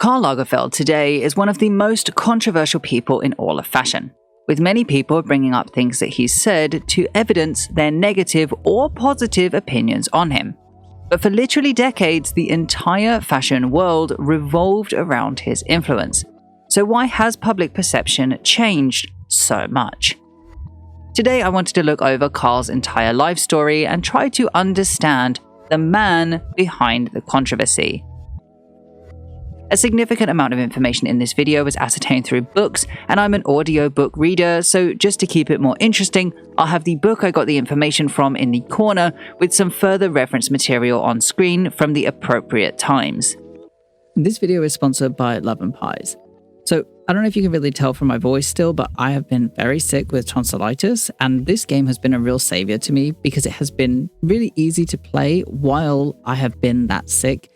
Karl Lagerfeld today is one of the most controversial people in all of fashion, with many people bringing up things that he's said to evidence their negative or positive opinions on him. But for literally decades, the entire fashion world revolved around his influence. So why has public perception changed so much? Today I wanted to look over Karl's entire life story and try to understand the man behind the controversy. A significant amount of information in this video was ascertained through books, and I'm an audiobook reader, so just to keep it more interesting, I'll have the book I got the information from in the corner with some further reference material on screen from the appropriate times. This video is sponsored by Love & Pies. So I don't know if you can really tell from my voice still, but I have been very sick with tonsillitis, and this game has been a real savior to me because it has been really easy to play while I have been that sick.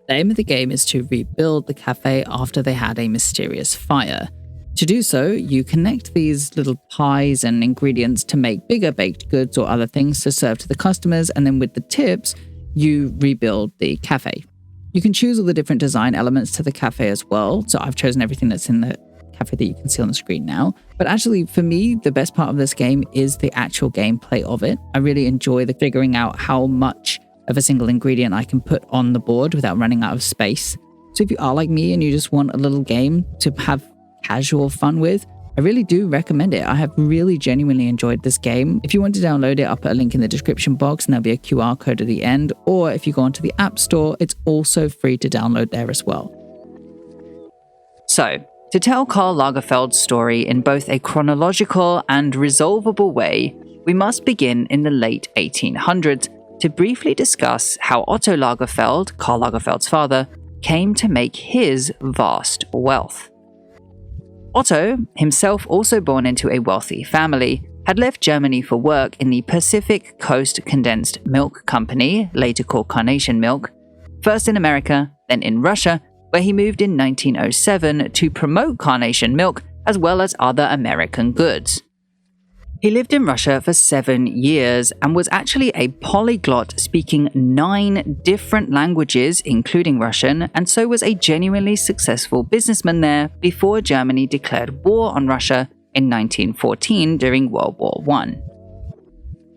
The aim of the game is to rebuild the cafe after they had a mysterious fire. To do so, you connect these little pies and ingredients to make bigger baked goods or other things to serve to the customers, and then with the tips, you rebuild the cafe. You can choose all the different design elements to the cafe as well, so I've chosen everything that's in the cafe that you can see on the screen now. But actually, for me, the best part of this game is the actual gameplay of it. I really enjoy the figuring out how much of a single ingredient I can put on the board without running out of space. So if you are like me and you just want a little game to have casual fun with, I really do recommend it. I have really genuinely enjoyed this game. If you want to download it, I'll put a link in the description box and there'll be a QR code at the end. Or if you go onto the App Store, it's also free to download there as well. So, to tell Karl Lagerfeld's story in both a chronological and resolvable way, we must begin in the late 1800s to briefly discuss how Otto Lagerfeld, Karl Lagerfeld's father, came to make his vast wealth. Otto, himself also born into a wealthy family, had left Germany for work in the Pacific Coast Condensed Milk Company, later called Carnation Milk, first in America, then in Russia, where he moved in 1907 to promote Carnation Milk as well as other American goods. He lived in Russia for 7 years and was actually a polyglot, speaking 9 different languages, including Russian, and so was a genuinely successful businessman there before Germany declared war on Russia in 1914 during World War I.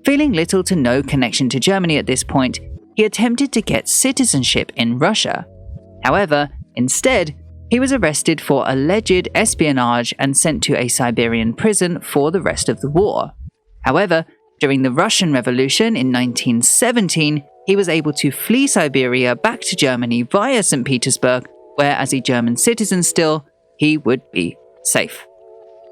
Feeling little to no connection to Germany at this point, he attempted to get citizenship in Russia. However, instead, he was arrested for alleged espionage and sent to a Siberian prison for the rest of the war. However, during the Russian Revolution in 1917, he was able to flee Siberia back to Germany via St. Petersburg, where as a German citizen still, he would be safe.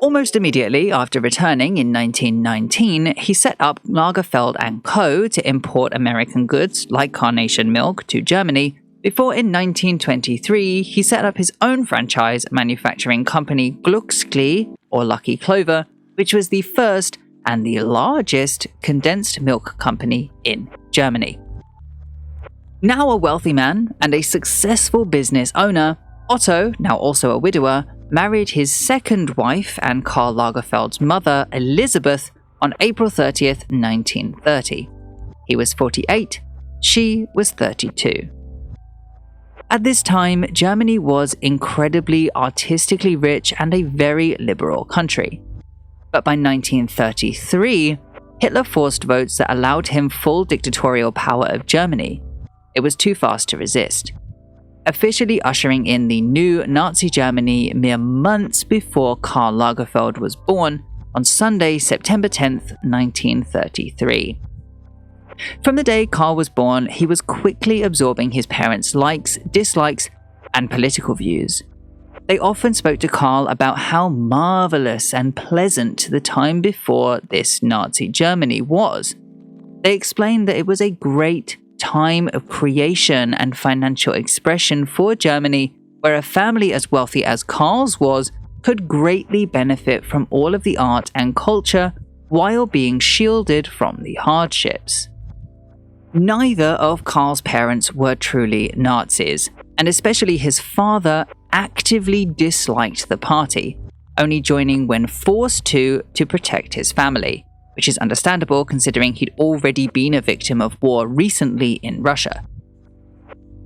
Almost immediately after returning in 1919, he set up Lagerfeld & Co. to import American goods like Carnation Milk to Germany, before in 1923 he set up his own franchise manufacturing company Glücksklee, or Lucky Clover, which was the first and the largest condensed milk company in Germany. Now a wealthy man and a successful business owner, Otto, now also a widower, married his second wife and Karl Lagerfeld's mother, Elisabeth, on April 30th, 1930. He was 48, she was 32. At this time, Germany was incredibly artistically rich and a very liberal country. But by 1933, Hitler forced votes that allowed him full dictatorial power of Germany. It was too fast to resist, officially ushering in the new Nazi Germany mere months before Karl Lagerfeld was born on Sunday, September 10th, 1933. From the day Karl was born, he was quickly absorbing his parents' likes, dislikes, and political views. They often spoke to Karl about how marvelous and pleasant the time before this Nazi Germany was. They explained that it was a great time of creation and financial expression for Germany, where a family as wealthy as Karl's was could greatly benefit from all of the art and culture while being shielded from the hardships. Neither of Karl's parents were truly Nazis, and especially his father actively disliked the party, only joining when forced to protect his family, which is understandable considering he'd already been a victim of war recently in Russia.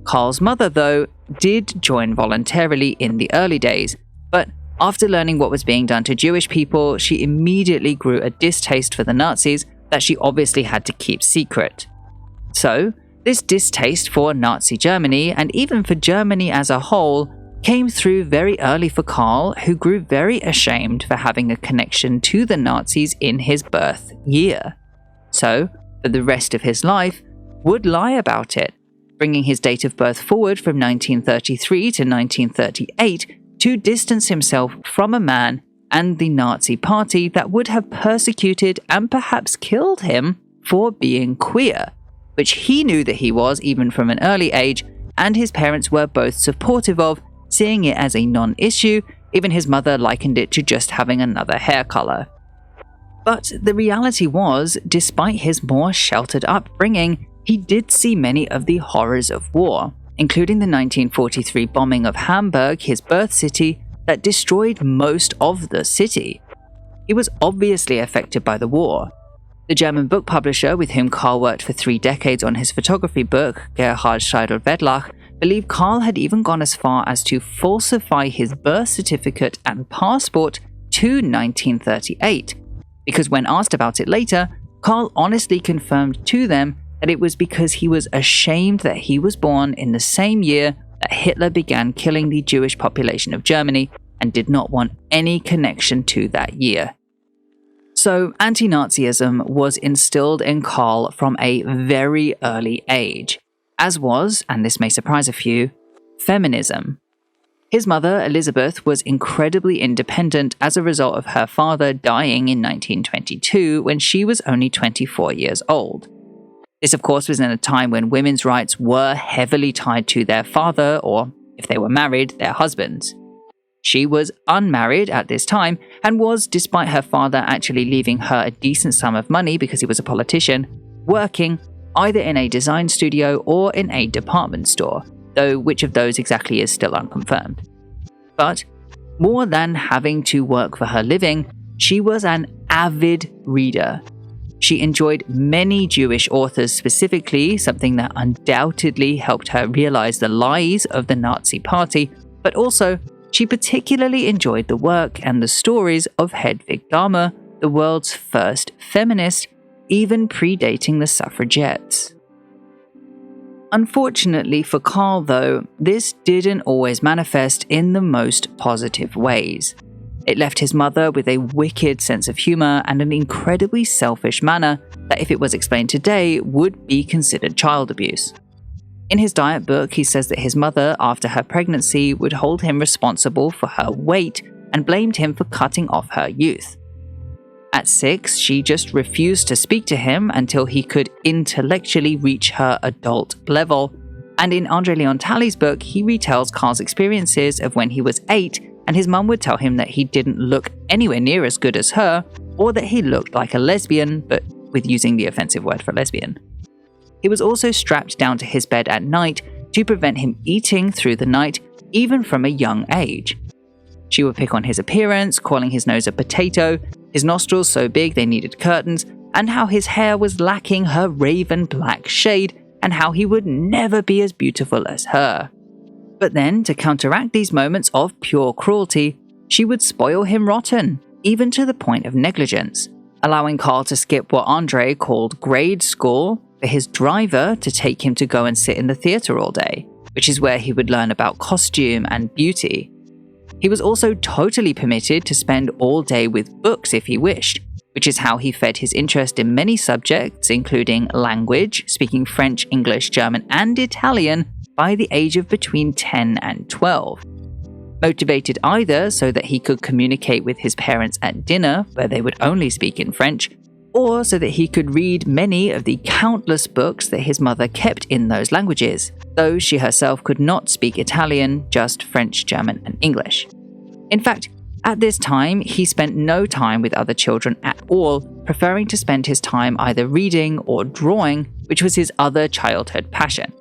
Karl's mother, though, did join voluntarily in the early days, but after learning what was being done to Jewish people, she immediately grew a distaste for the Nazis that she obviously had to keep secret. So, this distaste for Nazi Germany, and even for Germany as a whole, came through very early for Karl, who grew very ashamed for having a connection to the Nazis in his birth year. So, for the rest of his life, would lie about it, bringing his date of birth forward from 1933 to 1938 to distance himself from a man and the Nazi party that would have persecuted and perhaps killed him for being queer, which he knew that he was even from an early age, and his parents were both supportive of, seeing it as a non-issue. Even his mother likened it to just having another hair color. But the reality was, despite his more sheltered upbringing, he did see many of the horrors of war, including the 1943 bombing of Hamburg, his birth city, that destroyed most of the city. He was obviously affected by the war. The German book publisher with whom Karl worked for 3 decades on his photography book, Gerhard Scheidel-Wedlach, believed Karl had even gone as far as to falsify his birth certificate and passport to 1938, because when asked about it later, Karl honestly confirmed to them that it was because he was ashamed that he was born in the same year that Hitler began killing the Jewish population of Germany and did not want any connection to that year. So, anti-Nazism was instilled in Karl from a very early age, as was, and this may surprise a few, feminism. His mother, Elisabeth, was incredibly independent as a result of her father dying in 1922 when she was only 24 years old. This, of course, was in a time when women's rights were heavily tied to their father, or, if they were married, their husbands. She was unmarried at this time and was, despite her father actually leaving her a decent sum of money because he was a politician, working either in a design studio or in a department store, though which of those exactly is still unconfirmed. But more than having to work for her living, she was an avid reader. She enjoyed many Jewish authors specifically, something that undoubtedly helped her realize the lies of the Nazi party, but also she particularly enjoyed the work and the stories of Hedwig Dahmer, the world's first feminist, even predating the suffragettes. Unfortunately for Karl, though, this didn't always manifest in the most positive ways. It left his mother with a wicked sense of humor and an incredibly selfish manner that, if it was explained today, would be considered child abuse. In his diet book, he says that his mother, after her pregnancy, would hold him responsible for her weight and blamed him for cutting off her youth. At 6, she just refused to speak to him until he could intellectually reach her adult level. And in André Leon Talley's book, he retells Karl's experiences of when he was 8, and his mum would tell him that he didn't look anywhere near as good as her, or that he looked like a lesbian, but with using the offensive word for lesbian. He was also strapped down to his bed at night to prevent him eating through the night, even from a young age. She would pick on his appearance, calling his nose a potato, his nostrils so big they needed curtains, and how his hair was lacking her raven black shade, and how he would never be as beautiful as her. But then, to counteract these moments of pure cruelty, she would spoil him rotten, even to the point of negligence, allowing Karl to skip what André called grade school for his driver to take him to go and sit in the theatre all day, which is where he would learn about costume and beauty. He was also totally permitted to spend all day with books if he wished, which is how he fed his interest in many subjects, including language, speaking French, English, German, and Italian by the age of between 10 and 12. Motivated either so that he could communicate with his parents at dinner, where they would only speak in French, or so that he could read many of the countless books that his mother kept in those languages, though she herself could not speak Italian, just French, German, and English. In fact, at this time, he spent no time with other children at all, preferring to spend his time either reading or drawing, which was his other childhood passion.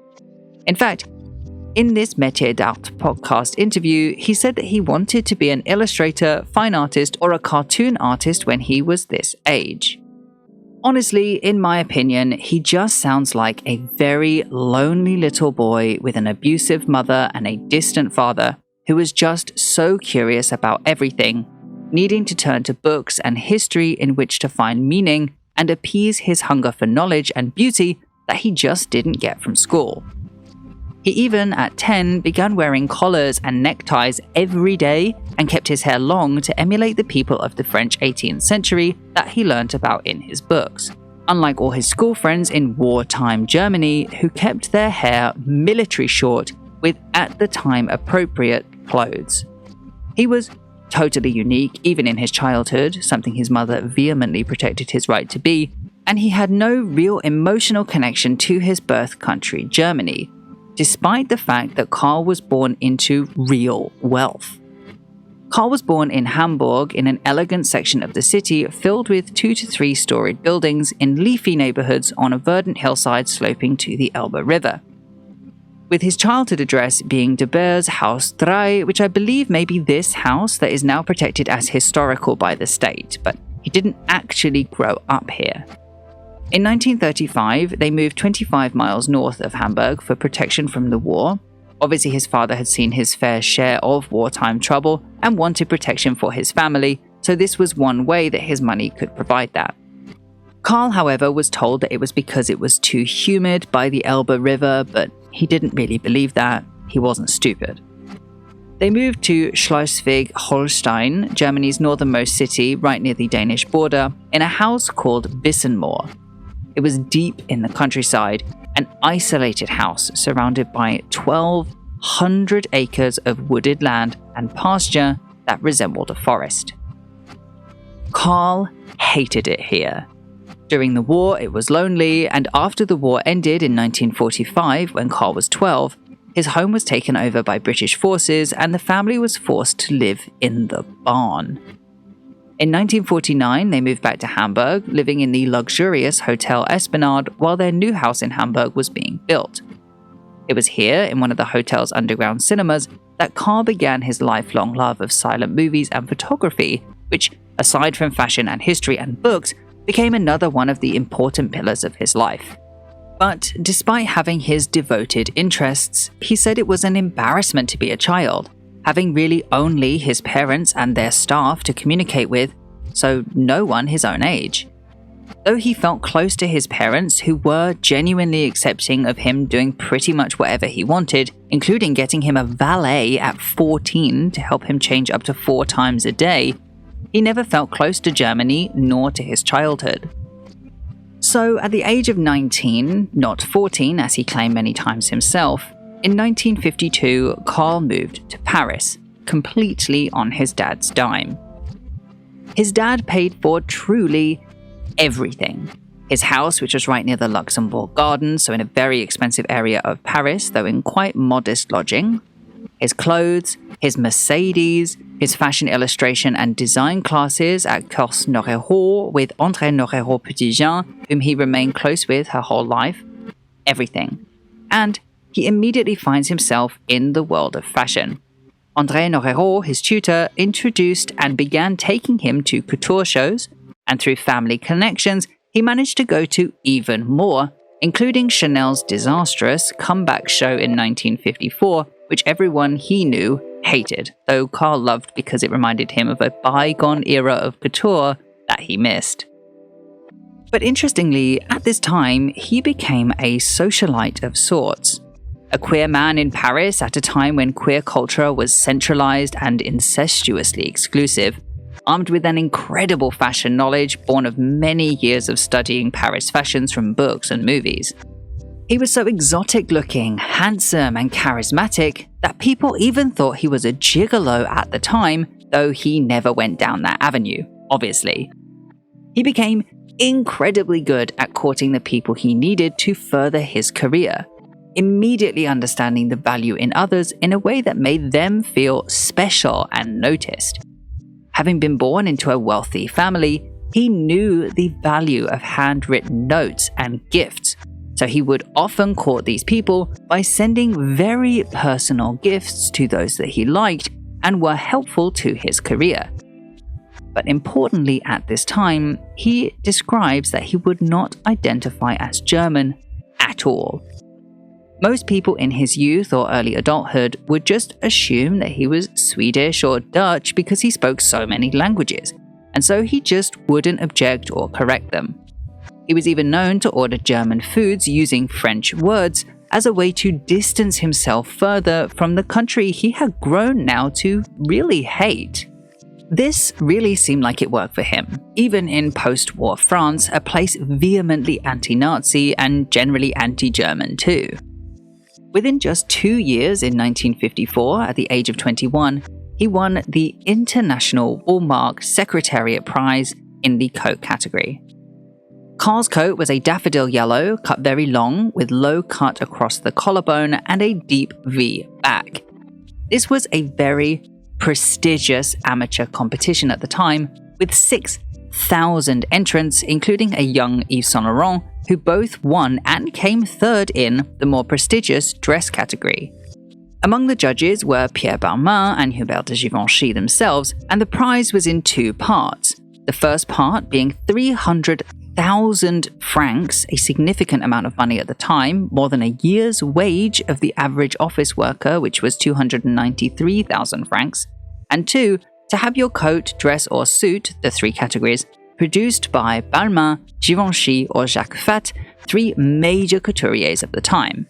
In fact, in this Métier d'Art podcast interview, he said that he wanted to be an illustrator, fine artist, or a cartoon artist when he was this age. Honestly, in my opinion, he just sounds like a very lonely little boy with an abusive mother and a distant father who was just so curious about everything, needing to turn to books and history in which to find meaning and appease his hunger for knowledge and beauty that he just didn't get from school. He even, at 10, began wearing collars and neckties every day and kept his hair long to emulate the people of the French 18th century that he learnt about in his books, unlike all his school friends in wartime Germany who kept their hair military short with at the time appropriate clothes. He was totally unique even in his childhood, something his mother vehemently protected his right to be, and he had no real emotional connection to his birth country, Germany, despite the fact that Karl was born into real wealth. Karl was born in Hamburg in an elegant section of the city filled with 2 to 3 storied buildings in leafy neighborhoods on a verdant hillside sloping to the Elbe River, with his childhood address being De Beers Haus 3, which I believe may be this house that is now protected as historical by the state, but he didn't actually grow up here. In 1935, they moved 25 miles north of Hamburg for protection from the war. Obviously, his father had seen his fair share of wartime trouble and wanted protection for his family, so this was one way that his money could provide that. Karl, however, was told that it was because it was too humid by the Elbe River, but he didn't really believe that. He wasn't stupid. They moved to Schleswig-Holstein, Germany's northernmost city, right near the Danish border, in a house called Wissenmoor. It was deep in the countryside, an isolated house surrounded by 1,200 acres of wooded land and pasture that resembled a forest. Karl hated it here. During the war, it was lonely, and after the war ended in 1945, when Karl was 12, his home was taken over by British forces and the family was forced to live in the barn. In 1949, they moved back to Hamburg, living in the luxurious Hotel Esplanade while their new house in Hamburg was being built. It was here, in one of the hotel's underground cinemas, that Karl began his lifelong love of silent movies and photography, which, aside from fashion and history and books, became another one of the important pillars of his life. But despite having his devoted interests, he said it was an embarrassment to be a child, having really only his parents and their staff to communicate with, so no one his own age. Though he felt close to his parents, who were genuinely accepting of him doing pretty much whatever he wanted, including getting him a valet at 14 to help him change up to 4 times a day, he never felt close to Germany nor to his childhood. So, at the age of 19, not 14 as he claimed many times himself, in 1952, Karl moved to Paris, completely on his dad's dime. His dad paid for truly everything. His house, which was right near the Luxembourg Gardens, so in a very expensive area of Paris, though in quite modest lodging. His clothes, his Mercedes, his fashion illustration and design classes at Cours Norereau with André Norereau Petit-Jean, whom he remained close with her whole life. Everything. And he immediately finds himself in the world of fashion. André Norereau, his tutor, introduced and began taking him to couture shows, and through family connections, he managed to go to even more, including Chanel's disastrous comeback show in 1954, which everyone he knew hated, though Karl loved because it reminded him of a bygone era of couture that he missed. But interestingly, at this time, he became a socialite of sorts. A queer man in Paris at a time when queer culture was centralized and incestuously exclusive, armed with an incredible fashion knowledge born of many years of studying Paris fashions from books and movies. He was so exotic-looking, handsome, and charismatic that people even thought he was a gigolo at the time, though he never went down that avenue, obviously. He became incredibly good at courting the people he needed to further his career, immediately understanding the value in others in a way that made them feel special and noticed. Having been born into a wealthy family, he knew the value of handwritten notes and gifts, so he would often court these people by sending very personal gifts to those that he liked and were helpful to his career. But importantly at this time, he describes that he would not identify as German at all. Most people in his youth or early adulthood would just assume that he was Swedish or Dutch because he spoke so many languages, and so he just wouldn't object or correct them. He was even known to order German foods using French words as a way to distance himself further from the country he had grown now to really hate. This really seemed like it worked for him, even in post-war France, a place vehemently anti-Nazi and generally anti-German too. Within just 2 years in 1954, at the age of 21, he won the International Woolmark Secretariat Prize in the coat category. Karl's coat was a daffodil yellow, cut very long, with low cut across the collarbone and a deep V back. This was a very prestigious amateur competition at the time, with 6,000 entrants, including a young Yves Saint Laurent, who both won and came third in the more prestigious dress category. Among the judges were Pierre Balmain and Hubert de Givenchy themselves, and the prize was in 2 parts. The first part being 300,000 francs, a significant amount of money at the time, more than a year's wage of the average office worker, which was 293,000 francs, and 2, to have your coat, dress or suit, the 3 categories, produced by Balmain, Givenchy or Jacques, 3 major couturiers of the time.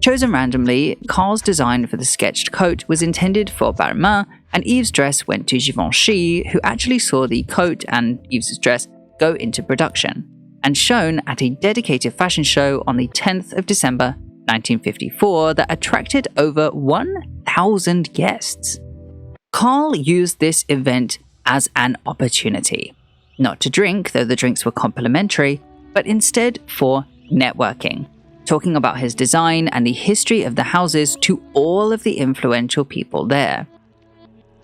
Chosen randomly, Karl's design for the sketched coat was intended for Balmain, and Yves' dress went to Givenchy, who actually saw the coat and Yves' dress go into production, and shown at a dedicated fashion show on the 10th of December 1954 that attracted over 1,000 guests. Karl used this event as an opportunity, not to drink, though the drinks were complimentary, but instead for networking, talking about his design and the history of the houses to all of the influential people there.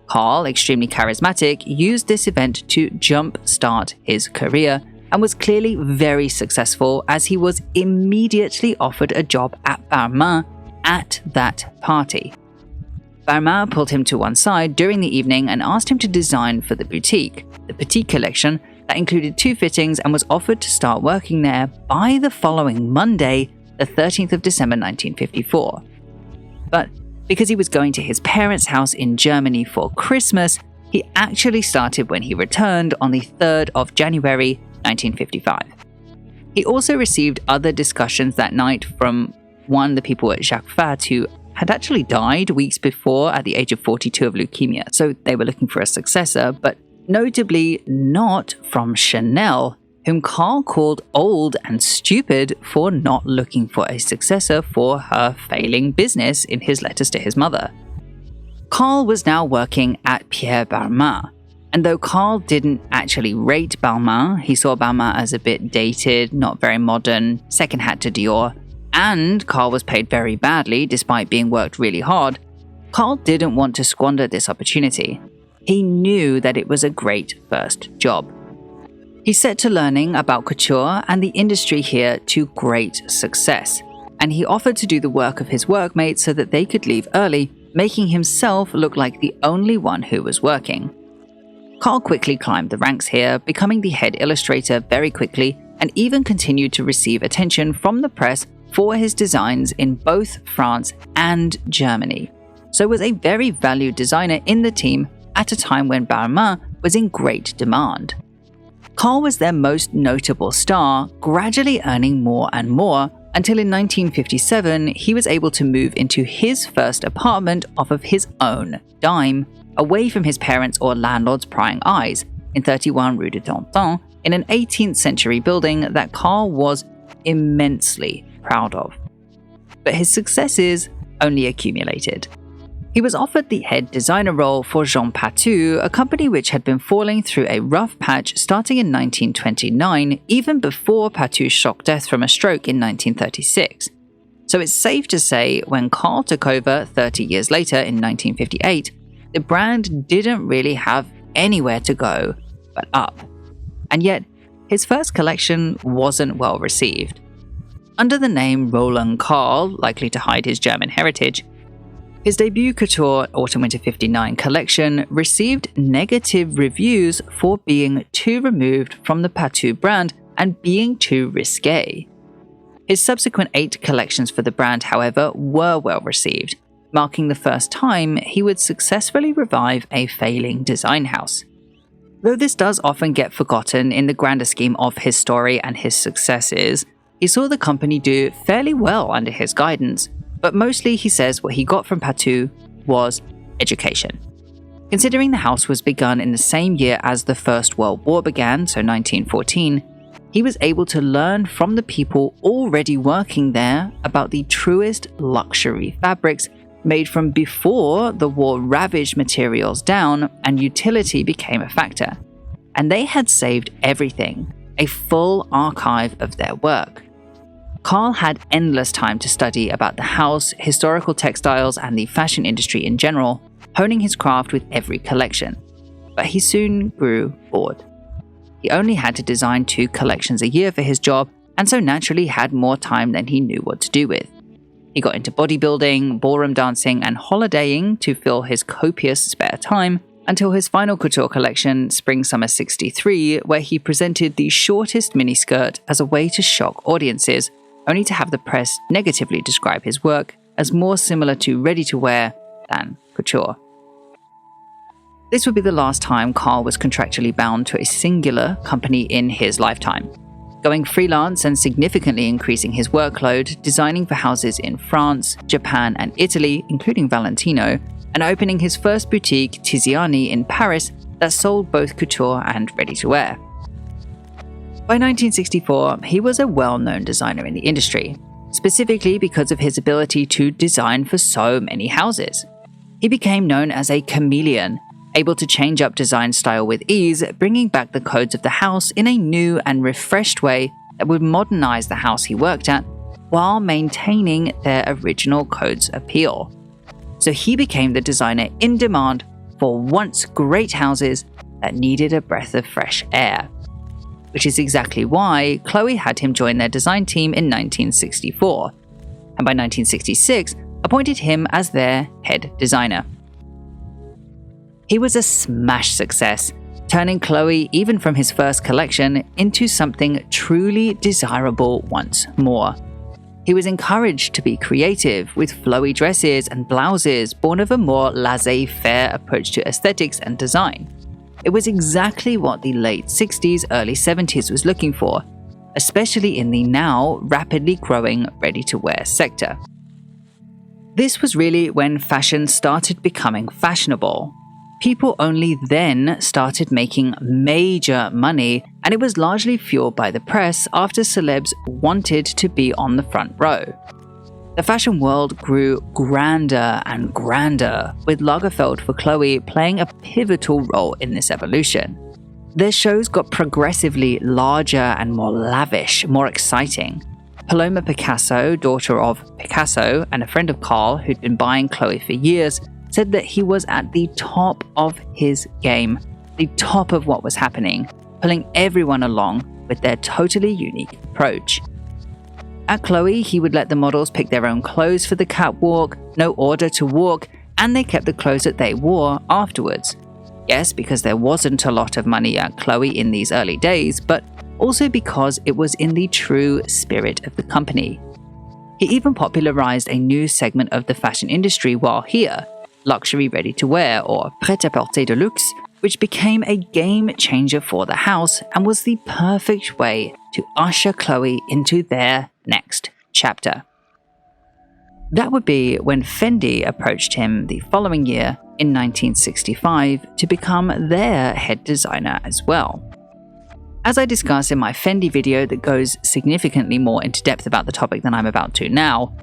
Karl, extremely charismatic, used this event to jumpstart his career and was clearly very successful, as he was immediately offered a job at Balmain at that party. Balmain pulled him to one side during the evening and asked him to design for the boutique, the Petit collection, that included 2 fittings, and was offered to start working there by the following Monday, the 13th of December 1954. But because he was going to his parents' house in Germany for Christmas, he actually started when he returned on the 3rd of January 1955. He also received other discussions that night from the people at Jacques, who had actually died weeks before at the age of 42 of leukemia, so they were looking for a successor, but notably not from Chanel, whom Karl called old and stupid for not looking for a successor for her failing business in his letters to his mother. Karl was now working at Pierre Balmain, and though Karl didn't actually rate Balmain, he saw Balmain as a bit dated, not very modern, second hat to Dior, and Karl was paid very badly despite being worked really hard, Karl didn't want to squander this opportunity. He knew that it was a great first job. He set to learning about couture and the industry here to great success, and he offered to do the work of his workmates so that they could leave early, making himself look like the only one who was working. Karl quickly climbed the ranks here, becoming the head illustrator very quickly, and even continued to receive attention from the press for his designs in both France and Germany, so was a very valued designer in the team at a time when Balmain was in great demand. Karl was their most notable star, gradually earning more and more, until in 1957 he was able to move into his first apartment off of his own dime, away from his parents' or landlord's prying eyes, in 31 Rue de Danton, in an 18th century building that Karl was immensely proud of. But his successes only accumulated. He was offered the head designer role for Jean Patou, a company which had been falling through a rough patch starting in 1929, even before Patou's shock death from a stroke in 1936. So it's safe to say when Karl took over 30 years later in 1958, the brand didn't really have anywhere to go but up. And yet, his first collection wasn't well received. Under the name Roland Karl, likely to hide his German heritage, His debut couture Autumn-Winter 59 collection received negative reviews for being too removed from the Patou brand and being too risque. His subsequent 8 collections for the brand, however, were well received, marking the first time he would successfully revive a failing design house. Though this does often get forgotten in the grander scheme of his story and his successes, he saw the company do fairly well under his guidance, but mostly he says what he got from Patou was education. Considering the house was begun in the same year as the First World War began, so 1914, he was able to learn from the people already working there about the truest luxury fabrics made from before the war ravaged materials down and utility became a factor. And they had saved everything, a full archive of their work. Karl had endless time to study about the house, historical textiles, and the fashion industry in general, honing his craft with every collection. But he soon grew bored. He only had to design 2 collections a year for his job, and so naturally had more time than he knew what to do with. He got into bodybuilding, ballroom dancing, and holidaying to fill his copious spare time, until his final couture collection, Spring-Summer 63, where he presented the shortest miniskirt as a way to shock audiences, only to have the press negatively describe his work as more similar to ready-to-wear than couture. This would be the last time Karl was contractually bound to a singular company in his lifetime. Going freelance and significantly increasing his workload, designing for houses in France, Japan, and Italy, including Valentino, and opening his first boutique, Tiziani, in Paris that sold both couture and ready-to-wear. By 1964, he was a well-known designer in the industry, specifically because of his ability to design for so many houses. He became known as a chameleon, able to change up design style with ease, bringing back the codes of the house in a new and refreshed way that would modernize the house he worked at, while maintaining their original code's appeal. So he became the designer in demand for once great houses that needed a breath of fresh air. Which is exactly why Chloé had him join their design team in 1964, and by 1966 appointed him as their head designer. He was a smash success, turning Chloé, even from his first collection, into something truly desirable once more. He was encouraged to be creative, with flowy dresses and blouses born of a more laissez-faire approach to aesthetics and design. It was exactly what the late 60s, early 70s was looking for, especially in the now rapidly growing ready-to-wear sector. This was really when fashion started becoming fashionable. People only then started making major money, and it was largely fueled by the press after celebs wanted to be on the front row. The fashion world grew grander and grander, with Lagerfeld for Chloé playing a pivotal role in this evolution. Their shows got progressively larger and more lavish, more exciting. Paloma Picasso, daughter of Picasso and a friend of Karl who'd been buying Chloé for years, said that he was at the top of his game, the top of what was happening, pulling everyone along with their totally unique approach. At Chloé, he would let the models pick their own clothes for the catwalk, no order to walk, and they kept the clothes that they wore afterwards. Yes, because there wasn't a lot of money at Chloé in these early days, but also because it was in the true spirit of the company. He even popularized a new segment of the fashion industry while here, luxury ready-to-wear, or prêt-à-porter de luxe, which became a game-changer for the house and was the perfect way to usher Chloé into their next chapter. That would be when Fendi approached him the following year, in 1965, to become their head designer as well. As I discuss in my Fendi video that goes significantly more into depth about the topic than I'm about to now,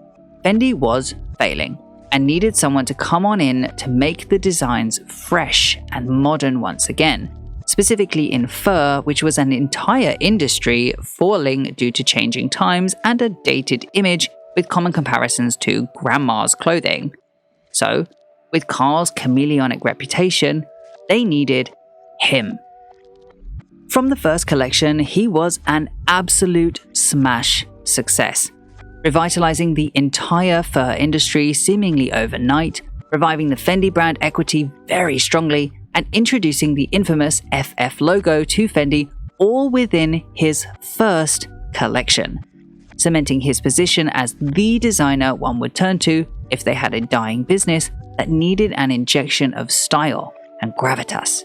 Fendi was failing and needed someone to come on in to make the designs fresh and modern once again, specifically in fur, which was an entire industry falling due to changing times and a dated image with common comparisons to grandma's clothing. So, with Karl's chameleonic reputation, they needed him. From the first collection, he was an absolute smash success, revitalizing the entire fur industry seemingly overnight, reviving the Fendi brand equity very strongly and introducing the infamous FF logo to Fendi, all within his first collection, cementing his position as the designer one would turn to if they had a dying business that needed an injection of style and gravitas,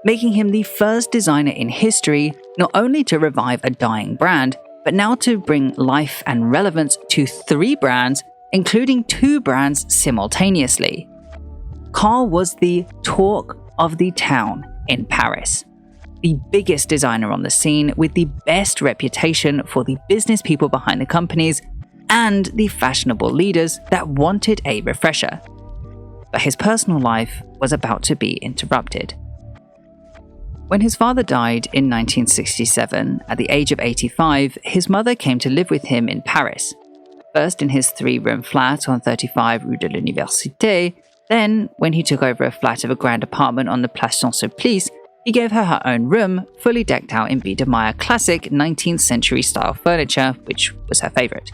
making him the first designer in history not only to revive a dying brand, but now to bring life and relevance to 3 brands, including 2 brands simultaneously. Karl was the talk of the town in Paris, the biggest designer on the scene with the best reputation for the business people behind the companies and the fashionable leaders that wanted a refresher. But his personal life was about to be interrupted. When his father died in 1967, at the age of 85, his mother came to live with him in Paris, first in his 3-room flat on 35 Rue de l'Université. Then, when he took over a flat of a grand apartment on the Place Saint-Sulpice, he gave her her own room, fully decked out in Biedermeier classic 19th century style furniture, which was her favorite.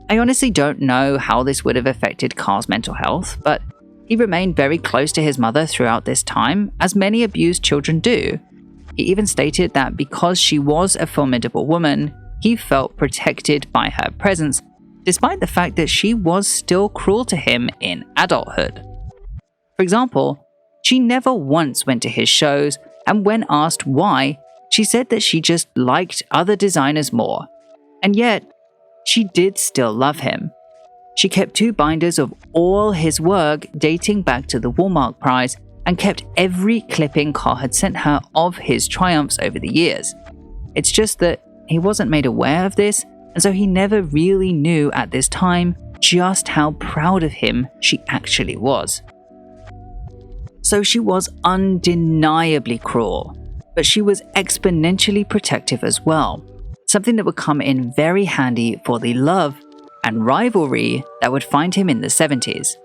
I honestly don't know how this would have affected Karl's mental health, but he remained very close to his mother throughout this time, as many abused children do. He even stated that because she was a formidable woman, he felt protected by her presence, despite the fact that she was still cruel to him in adulthood. For example, she never once went to his shows, and when asked why, she said that she just liked other designers more. And yet, she did still love him. She kept 2 binders of all his work dating back to the Woolmark prize and kept every clipping Karl had sent her of his triumphs over the years. It's just that he wasn't made aware of this, and so he never really knew at this time just how proud of him she actually was. So she was undeniably cruel, but she was exponentially protective as well, something that would come in very handy for the love and rivalry that would find him in the 70s.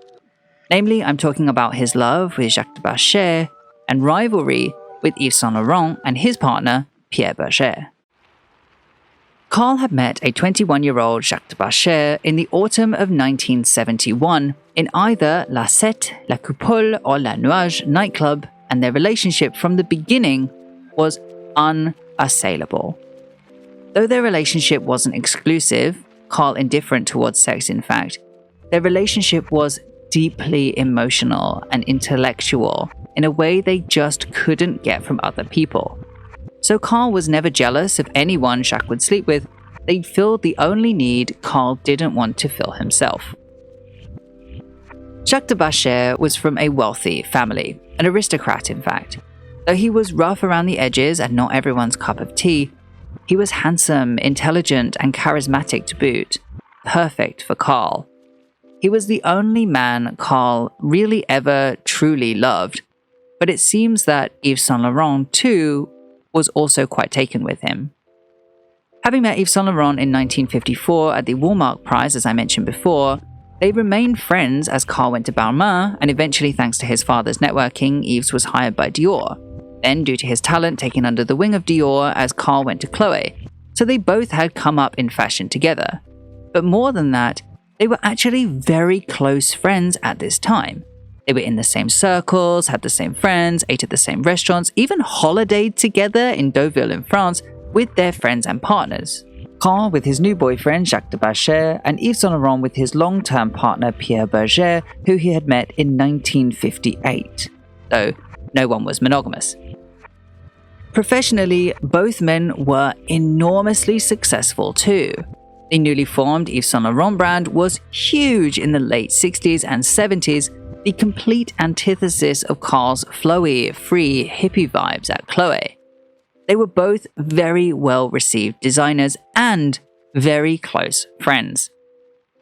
Namely, I'm talking about his love with Jacques de Bascher and rivalry with Yves Saint Laurent and his partner, Pierre Bergé. Karl had met a 21-year-old Jacques de Bascher in the autumn of 1971 in either La Sette, La Coupole or La Nuage nightclub, and their relationship from the beginning was unassailable. Though their relationship wasn't exclusive, Karl indifferent towards sex in fact, their relationship was deeply emotional and intellectual in a way they just couldn't get from other people. So Karl was never jealous of anyone Jacques would sleep with. They filled the only need Karl didn't want to fill himself. Jacques de Bascher was from a wealthy family, an aristocrat in fact. Though he was rough around the edges and not everyone's cup of tea, he was handsome, intelligent, and charismatic to boot, perfect for Karl. He was the only man Karl really ever truly loved, but it seems that Yves Saint Laurent too was also quite taken with him. Having met Yves Saint Laurent in 1954 at the Woolmark prize, as I mentioned before, they remained friends as Karl went to Balmain, and eventually, thanks to his father's networking, Yves was hired by Dior. Then, due to his talent, taken under the wing of Dior as Karl went to Chloé. So they both had come up in fashion together. But more than that, they were actually very close friends at this time. They were in the same circles, had the same friends, ate at the same restaurants, even holidayed together in Deauville in France with their friends and partners. Karl with his new boyfriend Jacques de Bascher, and Yves Saint Laurent with his long-term partner Pierre Bergé, who he had met in 1958, though no one was monogamous. Professionally, both men were enormously successful too. The newly formed Yves Saint Laurent brand was huge in the late 60s and 70s, the complete antithesis of Karl's flowy, free, hippie vibes at Chloé. They were both very well-received designers and very close friends.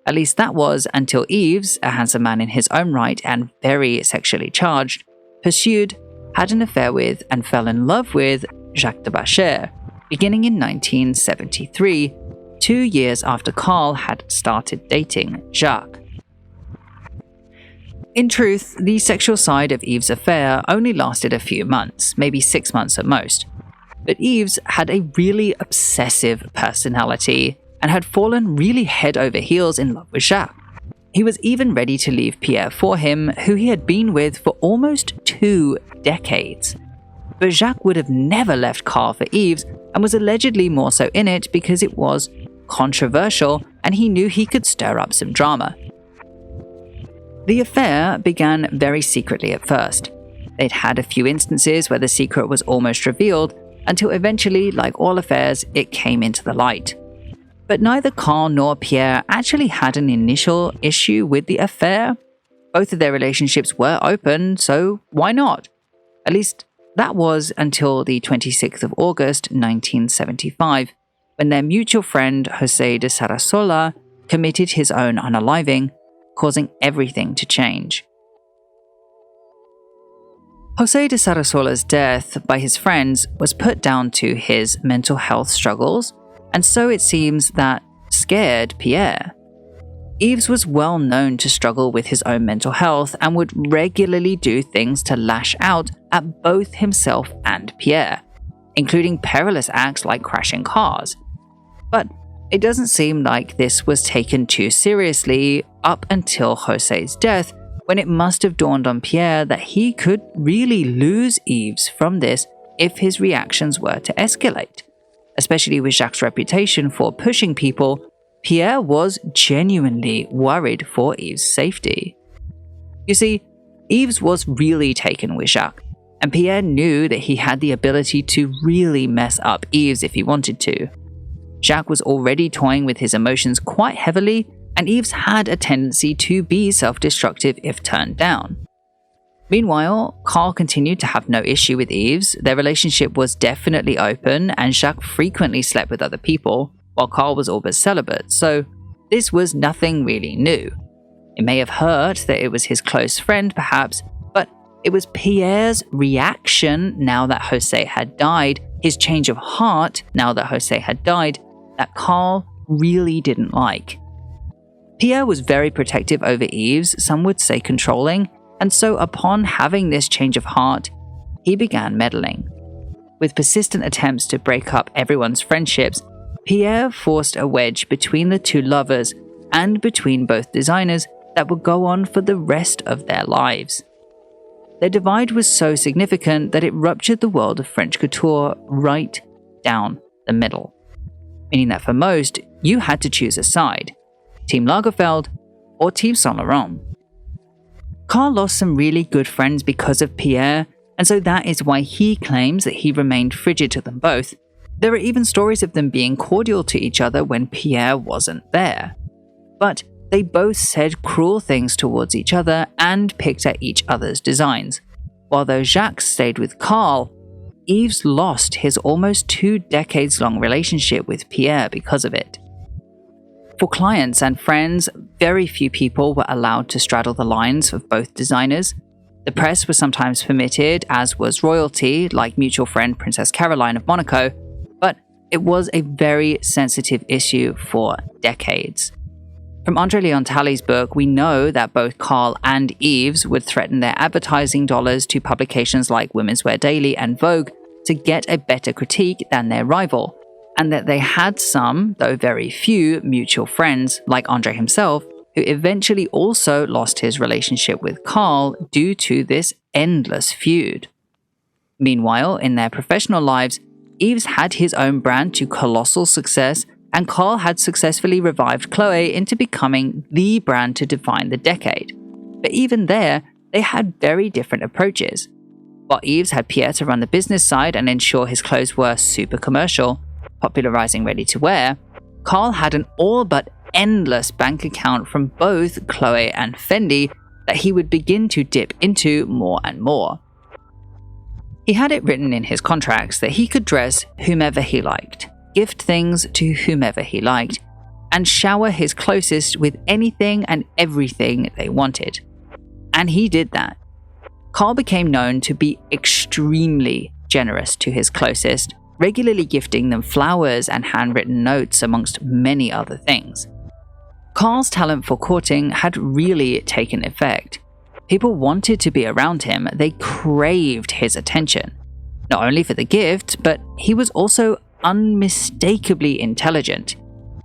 At least that was until Yves, a handsome man in his own right and very sexually charged, pursued, had an affair with, and fell in love with Jacques de Bascher, beginning in 1973, 2 years after Karl had started dating Jacques. In truth, the sexual side of Yves' affair only lasted a few months, maybe 6 months at most. But Yves had a really obsessive personality and had fallen really head over heels in love with Jacques. He was even ready to leave Pierre for him, who he had been with for almost 2 decades. But Jacques would have never left Karl for Yves and was allegedly more so in it because it was controversial and he knew he could stir up some drama. The affair began very secretly at first. They'd had a few instances where the secret was almost revealed until eventually, like all affairs, it came into the light. But neither Karl nor Pierre actually had an initial issue with the affair. Both of their relationships were open, so why not? At least that was until the 26th of August 1975, when their mutual friend José de Sarasola committed his own unaliving, causing everything to change. José de Sarasola's death by his friends was put down to his mental health struggles, and so it seems that scared Pierre. Yves was well known to struggle with his own mental health and would regularly do things to lash out at both himself and Pierre, including perilous acts like crashing cars. But it doesn't seem like this was taken too seriously up until José's death, when it must have dawned on Pierre that he could really lose Yves from this if his reactions were to escalate. Especially with Jacques' reputation for pushing people, Pierre was genuinely worried for Yves' safety. You see, Yves was really taken with Jacques, and Pierre knew that he had the ability to really mess up Yves if he wanted to. Jacques was already toying with his emotions quite heavily, and Yves had a tendency to be self-destructive if turned down. Meanwhile, Karl continued to have no issue with Yves. Their relationship was definitely open, and Jacques frequently slept with other people, while Karl was all but celibate, so this was nothing really new. It may have hurt that it was his close friend, perhaps, but it was Pierre's reaction now that José had died, his change of heart now that José had died, that Karl really didn't like. Pierre was very protective over Yves, some would say controlling, and so upon having this change of heart, he began meddling. With persistent attempts to break up everyone's friendships, Pierre forced a wedge between the two lovers and between both designers that would go on for the rest of their lives. Their divide was so significant that it ruptured the world of French couture right down the middle, meaning that for most, you had to choose a side. Team Lagerfeld or Team Saint Laurent. Karl lost some really good friends because of Pierre, and so that is why he claims that he remained frigid to them both. There are even stories of them being cordial to each other when Pierre wasn't there. But they both said cruel things towards each other and picked at each other's designs. While though Jacques stayed with Karl, Yves lost his almost 2 decades-long relationship with Pierre because of it. For clients and friends, very few people were allowed to straddle the lines of both designers. The press was sometimes permitted, as was royalty, like mutual friend Princess Caroline of Monaco, but it was a very sensitive issue for decades. From André Leontali's book, we know that both Karl and Yves would threaten their advertising dollars to publications like Women's Wear Daily and Vogue to get a better critique than their rival, and that they had some, though very few, mutual friends, like André himself, who eventually also lost his relationship with Karl due to this endless feud. Meanwhile, in their professional lives, Yves had his own brand to colossal success, and Karl had successfully revived Chloé into becoming the brand to define the decade. But even there, they had very different approaches. While Yves had Pierre to run the business side and ensure his clothes were super commercial, popularizing ready-to-wear, Karl had an all but endless bank account from both Chloé and Fendi that he would begin to dip into more and more. He had it written in his contracts that he could dress whomever he liked, gift things to whomever he liked, and shower his closest with anything and everything they wanted. And he did that. Karl became known to be extremely generous to his closest, regularly gifting them flowers and handwritten notes amongst many other things. Karl's talent for courting had really taken effect. People wanted to be around him, they craved his attention. Not only for the gift, but he was also unmistakably intelligent.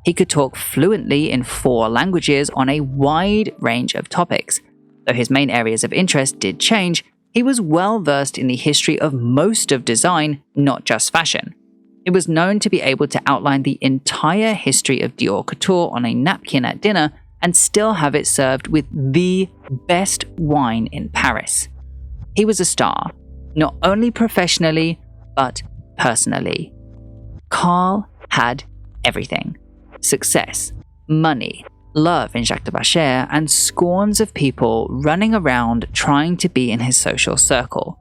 He could talk fluently in 4 languages on a wide range of topics. Though his main areas of interest did change, he was well versed in the history of most of design, not just fashion. He was known to be able to outline the entire history of Dior couture on a napkin at dinner and still have it served with the best wine in Paris. He was a star, not only professionally, but personally. Karl had everything: success, money, love in Jacques de Bascher, and scorns of people running around trying to be in his social circle.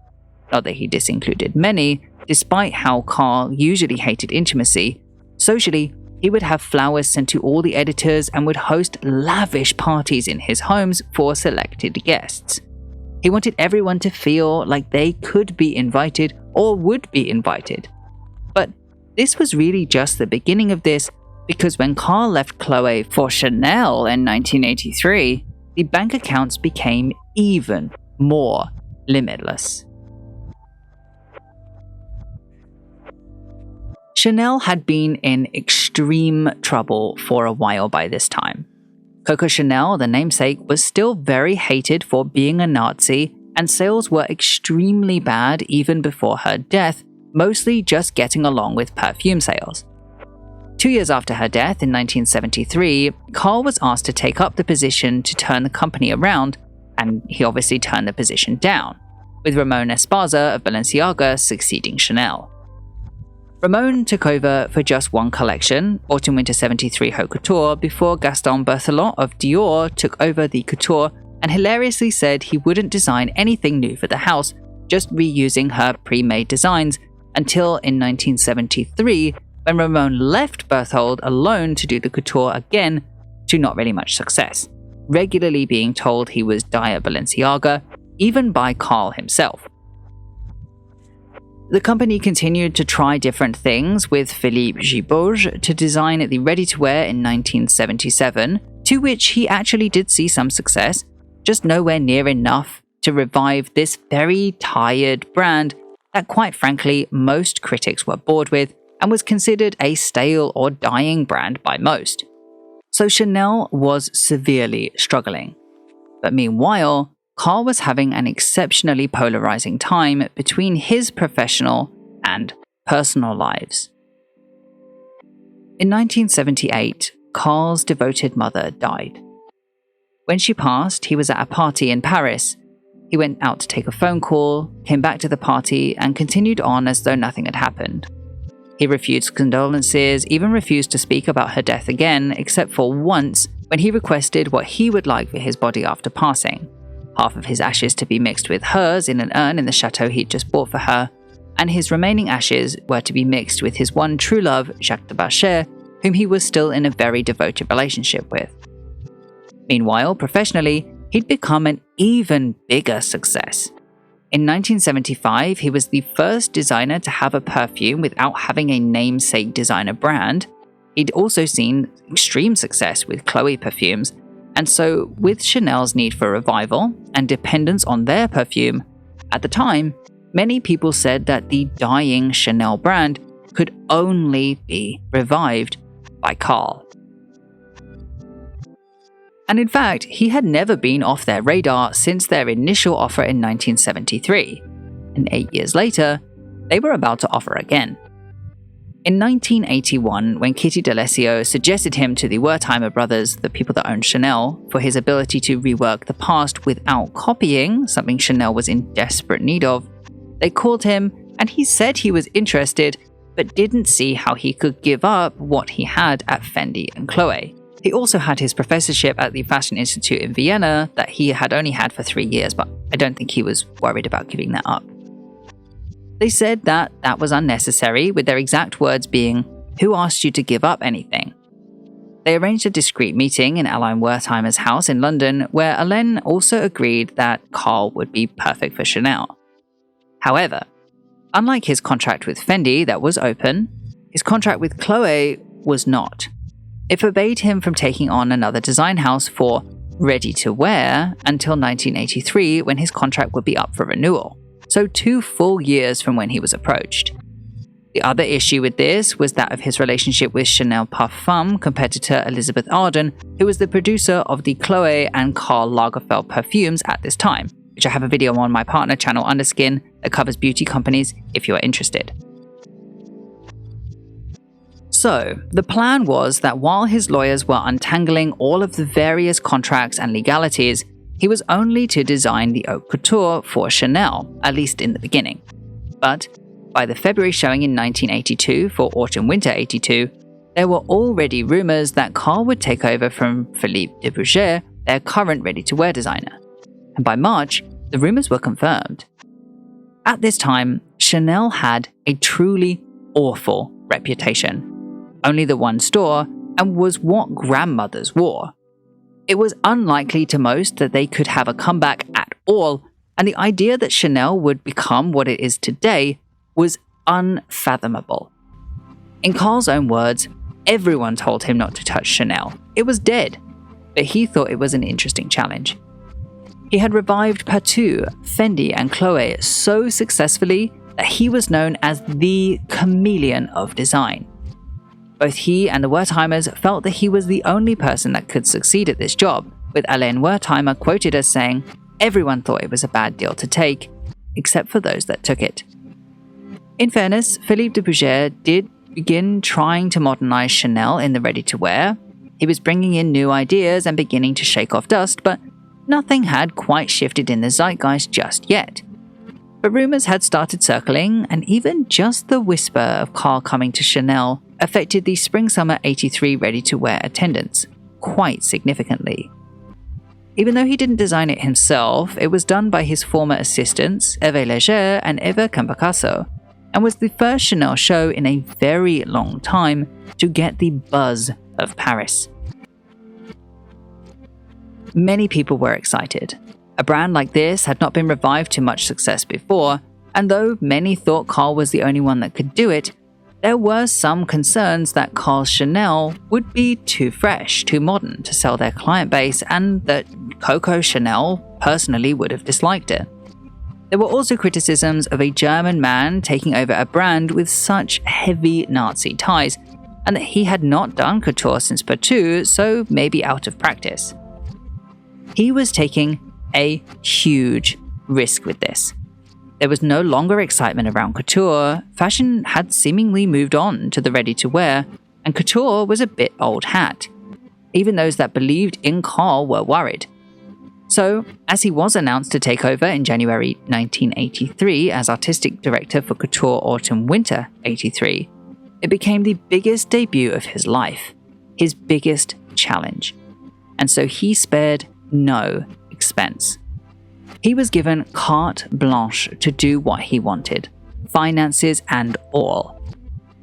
Not that he disincluded many, despite how Karl usually hated intimacy. Socially, he would have flowers sent to all the editors and would host lavish parties in his homes for selected guests. He wanted everyone to feel like they could be invited or would be invited. But this was really just the beginning of this, because when Karl left Chloé for Chanel in 1983, the bank accounts became even more limitless. Chanel had been in extreme trouble for a while by this time. Coco Chanel, the namesake, was still very hated for being a Nazi, and sales were extremely bad even before her death, mostly just getting along with perfume sales. 2 years after her death in 1973, Karl was asked to take up the position to turn the company around, and he obviously turned the position down, with Ramon Esparza of Balenciaga succeeding Chanel. Ramon took over for just one collection, Autumn-Winter 73 Haute Couture, before Gaston Berthelot of Dior took over the couture and hilariously said he wouldn't design anything new for the house, just reusing her pre-made designs, until in 1973, when Ramon left Berthold alone to do the couture again, to not really much success, regularly being told he was dire Balenciaga, even by Karl himself. The company continued to try different things, with Philippe Gibauge to design the ready-to-wear in 1977, to which he actually did see some success, just nowhere near enough to revive this very tired brand that, quite frankly, most critics were bored with and was considered a stale or dying brand by most. So Chanel was severely struggling. But meanwhile, Karl was having an exceptionally polarizing time between his professional and personal lives. In 1978, Karl's devoted mother died. When she passed, he was at a party in Paris. He went out to take a phone call, came back to the party, and continued on as though nothing had happened. He refused condolences, even refused to speak about her death again, except for once when he requested what he would like for his body after passing: half of his ashes to be mixed with hers in an urn in the chateau he'd just bought for her, and his remaining ashes were to be mixed with his one true love, Jacques de Bascher, whom he was still in a very devoted relationship with. Meanwhile, professionally, he'd become an even bigger success. In 1975, he was the first designer to have a perfume without having a namesake designer brand. He'd also seen extreme success with Chloé perfumes, and so with Chanel's need for revival and dependence on their perfume, at the time, many people said that the dying Chanel brand could only be revived by Karl. And in fact, he had never been off their radar since their initial offer in 1973, and 8 years later, they were about to offer again. In 1981, when Kitty D'Alessio suggested him to the Wertheimer brothers, the people that owned Chanel, for his ability to rework the past without copying, something Chanel was in desperate need of, they called him and he said he was interested, but didn't see how he could give up what he had at Fendi and Chloé. He also had his professorship at the Fashion Institute in Vienna that he had only had for 3 years, but I don't think he was worried about giving that up. They said that that was unnecessary, with their exact words being, "Who asked you to give up anything?" They arranged a discreet meeting in Alain Wertheimer's house in London, where Alain also agreed that Karl would be perfect for Chanel. However, unlike his contract with Fendi that was open, his contract with Chloé was not. It forbade him from taking on another design house for ready-to-wear until 1983, when his contract would be up for renewal. So 2 full years from when he was approached. The The other issue with this was that of his relationship with Chanel Parfum competitor Elisabeth Arden, who was the producer of the Chloé and Karl Lagerfeld perfumes at this time, which I have a video on my partner channel Underskin that covers beauty companies if you are interested. So, the plan was that while his lawyers were untangling all of the various contracts and legalities, he was only to design the haute couture for Chanel, at least in the beginning. But by the February showing in 1982 for Autumn-Winter 82, there were already rumors that Karl would take over from Philippe de Bouger, their current ready-to-wear designer. And by March, the rumors were confirmed. At this time, Chanel had a truly awful reputation. Only the one store, and was what grandmothers wore. It was unlikely to most that they could have a comeback at all, and the idea that Chanel would become what it is today was unfathomable. In Karl's own words, everyone told him not to touch Chanel. It was dead, but he thought it was an interesting challenge. He had revived Patou, Fendi and Chloé so successfully that he was known as the chameleon of design. Both he and the Wertheimers felt that he was the only person that could succeed at this job, with Alain Wertheimer quoted as saying, "Everyone thought it was a bad deal to take, except for those that took it." In fairness, Philippe de Bouger did begin trying to modernize Chanel in the ready-to-wear. He was bringing in new ideas and beginning to shake off dust, but nothing had quite shifted in the zeitgeist just yet. But rumors had started circling, and even just the whisper of Karl coming to Chanel affected the Spring-Summer 83 ready-to-wear attendance quite significantly. Even though he didn't design it himself, it was done by his former assistants, Hervé Léger and Eva Campocasso, and was the first Chanel show in a very long time to get the buzz of Paris. Many people were excited. A brand like this had not been revived to much success before, and though many thought Karl was the only one that could do it, there were some concerns that Karl Chanel would be too fresh, too modern to sell their client base, and that Coco Chanel personally would have disliked it. There were also criticisms of a German man taking over a brand with such heavy Nazi ties, and that he had not done couture since Patou, so maybe out of practice. He was taking a huge risk with this. There was no longer excitement around couture, fashion had seemingly moved on to the ready-to-wear, and couture was a bit old hat. Even those that believed in Karl were worried. So, as he was announced to take over in January 1983 as artistic director for Couture Autumn-Winter 83, it became the biggest debut of his life, his biggest challenge. And so he spared no expense. He was given carte blanche to do what he wanted, finances and all.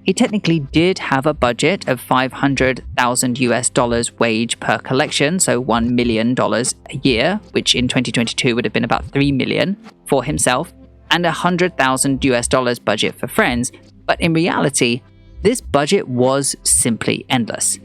He technically did have a budget of $500,000 wage per collection, so $1 million a year, which in 2022 would have been about $3 million for himself, and $100,000 budget for friends. But in reality, this budget was simply endless.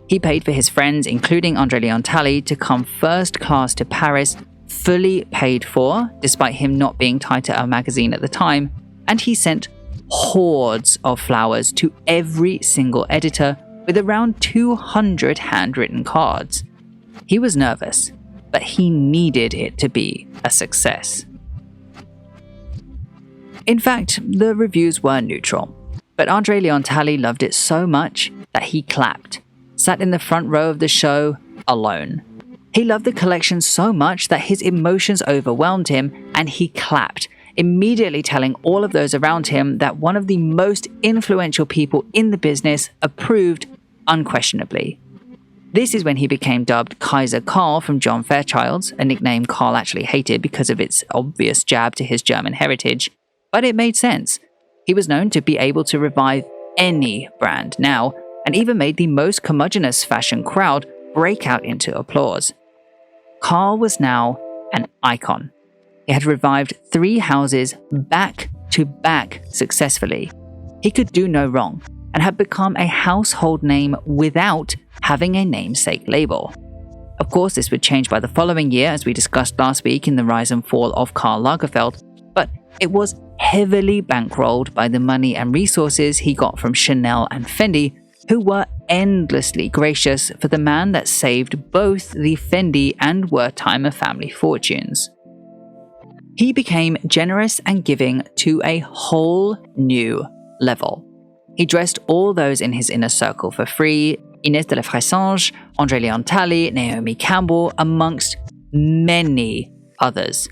He paid for his friends, including André Leontali, to come first class to Paris, fully paid for, despite him not being tied to a magazine at the time, and he sent hordes of flowers to every single editor with around 200 handwritten cards. He was nervous, but he needed it to be a success. In fact, the reviews were neutral, but André Leontali loved it so much that he clapped, sat in the front row of the show alone. He loved the collection so much that his emotions overwhelmed him, and he clapped, immediately telling all of those around him that one of the most influential people in the business approved unquestionably. This is when he became dubbed Kaiser Karl from John Fairchild's, a nickname Karl actually hated because of its obvious jab to his German heritage. But it made sense. He was known to be able to revive any brand now, and even made the most curmudgeonous fashion crowd break out into applause. Karl was now an icon. He had revived 3 houses back to back successfully. He could do no wrong, and had become a household name without having a namesake label. Of course, this would change by the following year, as we discussed last week in the rise and fall of Karl Lagerfeld, but it was heavily bankrolled by the money and resources he got from Chanel and Fendi, who were endlessly gracious for the man that saved both the Fendi and Wertheimer family fortunes. He became generous and giving to a whole new level. He dressed all those in his inner circle for free, Inès de la Fressange, André Leontali, Naomi Campbell, amongst many others.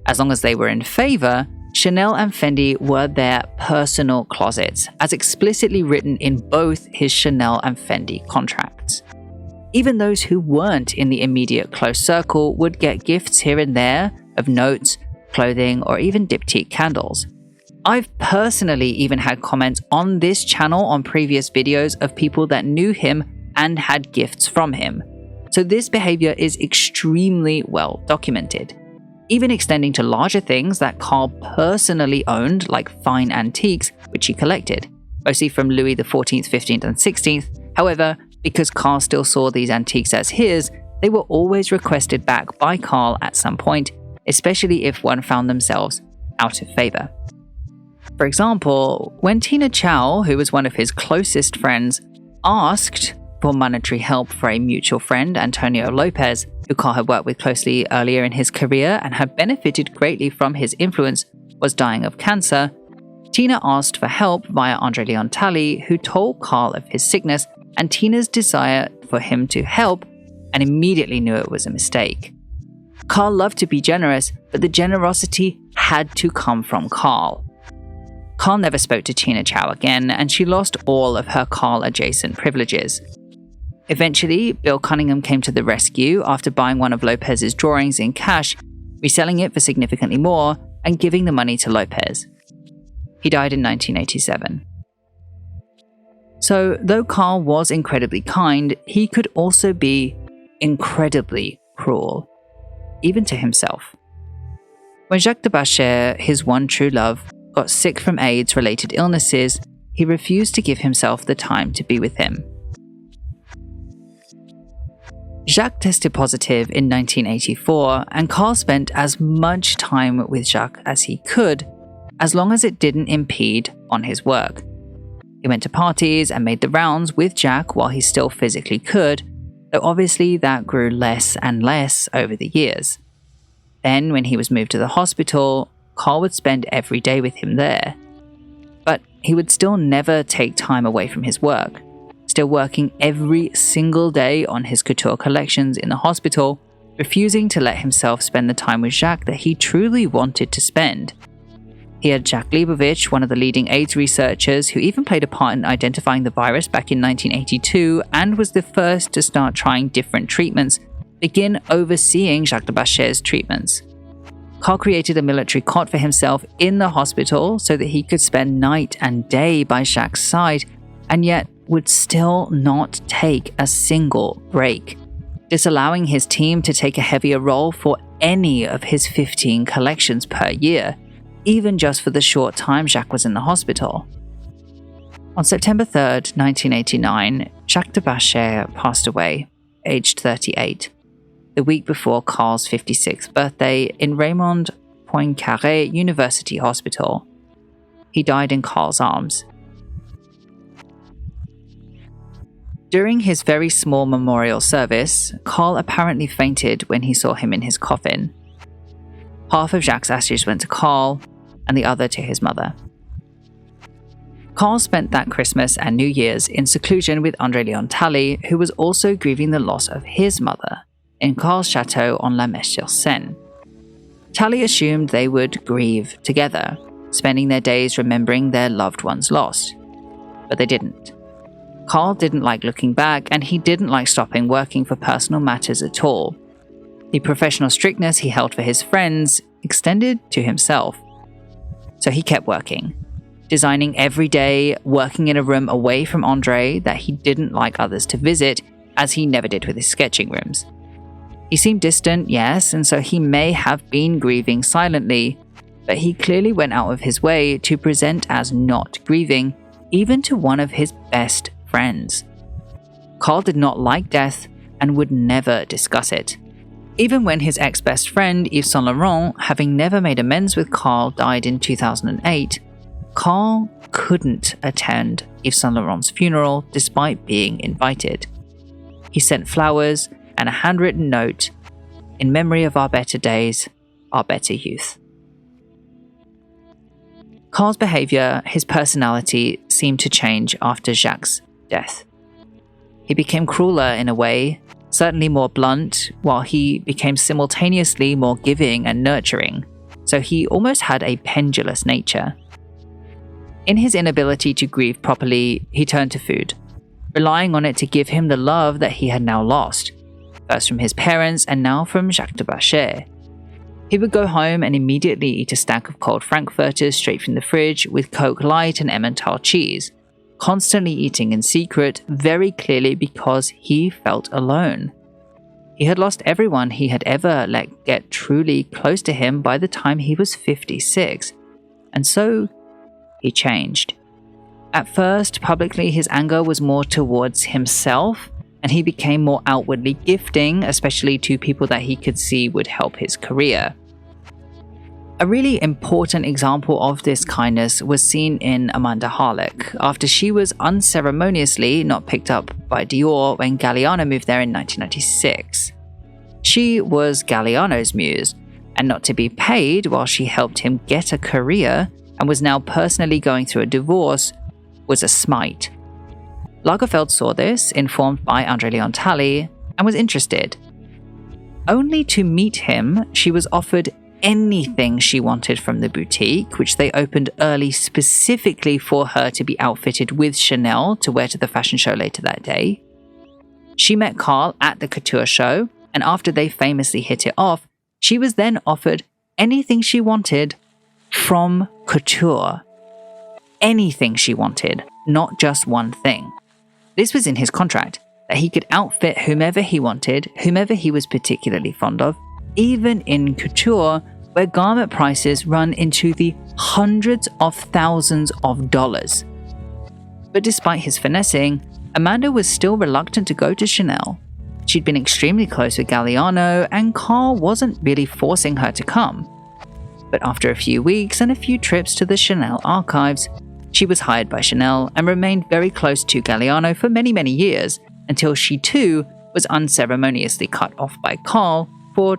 As long as they were in favor, Chanel and Fendi were their personal closets, as explicitly written in both his Chanel and Fendi contracts. Even those who weren't in the immediate close circle would get gifts here and there of notes, clothing, or even diptyque candles. I've personally even had comments on this channel on previous videos of people that knew him and had gifts from him. So this behavior is extremely well documented, even extending to larger things that Karl personally owned, like fine antiques, which he collected, mostly from Louis XIV, XV, and XVI. However, because Karl still saw these antiques as his, they were always requested back by Karl at some point, especially if one found themselves out of favor. For example, when Tina Chow, who was one of his closest friends, asked for monetary help for a mutual friend, Antonio Lopez, who Karl had worked with closely earlier in his career and had benefited greatly from his influence, was dying of cancer, Tina asked for help via André Leontali, who told Karl of his sickness and Tina's desire for him to help, and immediately knew it was a mistake. Karl loved to be generous, but the generosity had to come from Karl. Karl never spoke to Tina Chow again, and she lost all of her Karl-adjacent privileges. Eventually, Bill Cunningham came to the rescue after buying one of Lopez's drawings in cash, reselling it for significantly more, and giving the money to Lopez. He died in 1987. So, though Karl was incredibly kind, he could also be incredibly cruel, even to himself. When Jacques de Bascher, his one true love, got sick from AIDS-related illnesses, he refused to give himself the time to be with him. Jacques tested positive in 1984, and Karl spent as much time with Jacques as he could, as long as it didn't impede on his work. He went to parties and made the rounds with Jacques while he still physically could, though obviously that grew less and less over the years. Then, when he was moved to the hospital, Karl would spend every day with him there. But he would still never take time away from his work, still working every single day on his couture collections in the hospital, refusing to let himself spend the time with Jacques that he truly wanted to spend. He had Jacques Leibovich, one of the leading AIDS researchers who even played a part in identifying the virus back in 1982 and was the first to start trying different treatments, begin overseeing Jacques de Bascher's treatments. Karl created a military cot for himself in the hospital so that he could spend night and day by Jacques' side, and yet would still not take a single break, disallowing his team to take a heavier role for any of his 15 collections per year, even just for the short time Jacques was in the hospital. On September 3rd, 1989, Jacques de Bascher passed away, aged 38. The week before Karl's 56th birthday in Raymond Poincaré University Hospital. He died in Karl's arms. During his very small memorial service, Karl apparently fainted when he saw him in his coffin. Half of Jacques' ashes went to Karl, and the other to his mother. Karl spent that Christmas and New Year's in seclusion with André Leontali, who was also grieving the loss of his mother, in Karl's chateau on La Mèche-sur-Seine. Tally assumed they would grieve together, spending their days remembering their loved ones lost. But they didn't. Karl didn't like looking back, and he didn't like stopping working for personal matters at all. The professional strictness he held for his friends extended to himself. So he kept working, designing every day, working in a room away from André that he didn't like others to visit, as he never did with his sketching rooms. He seemed distant, yes, and so he may have been grieving silently, but he clearly went out of his way to present as not grieving, even to one of his best friends. Karl did not like death and would never discuss it. Even when his ex-best friend Yves Saint Laurent, having never made amends with Karl, died in 2008, Karl couldn't attend Yves Saint Laurent's funeral despite being invited. He sent flowers and a handwritten note, "In memory of our better days, our better youth." Karl's behavior, his personality, seemed to change after Jacques' death. He became crueler in a way, certainly more blunt, while he became simultaneously more giving and nurturing, so he almost had a pendulous nature. In his inability to grieve properly, he turned to food, relying on it to give him the love that he had now lost, first from his parents and now from Jacques de Bascher. He would go home and immediately eat a stack of cold frankfurters straight from the fridge with Coke Light and Emmental cheese, constantly eating in secret, very clearly because he felt alone. He had lost everyone he had ever let get truly close to him by the time he was 56, and so he changed. At first, publicly, his anger was more towards himself, and he became more outwardly gifting, especially to people that he could see would help his career. A really important example of this kindness was seen in Amanda Harlock, after she was unceremoniously not picked up by Dior when Galliano moved there in 1996. She was Galliano's muse, and not to be paid while she helped him get a career and was now personally going through a divorce was a smite. Lagerfeld saw this, informed by André Leon Talley, and was interested. Only to meet him, she was offered anything she wanted from the boutique, which they opened early specifically for her to be outfitted with Chanel to wear to the fashion show later that day. She met Karl at the couture show, and after they famously hit it off, she was then offered anything she wanted from couture. Anything she wanted, not just one thing. This was in his contract, that he could outfit whomever he wanted, whomever he was particularly fond of, even in couture, where garment prices run into the hundreds of thousands of dollars. But despite his finessing, Amanda was still reluctant to go to Chanel. She'd been extremely close with Galliano, and Karl wasn't really forcing her to come. But after a few weeks and a few trips to the Chanel archives, she was hired by Chanel and remained very close to Galliano for many, many years, until she too was unceremoniously cut off by Karl for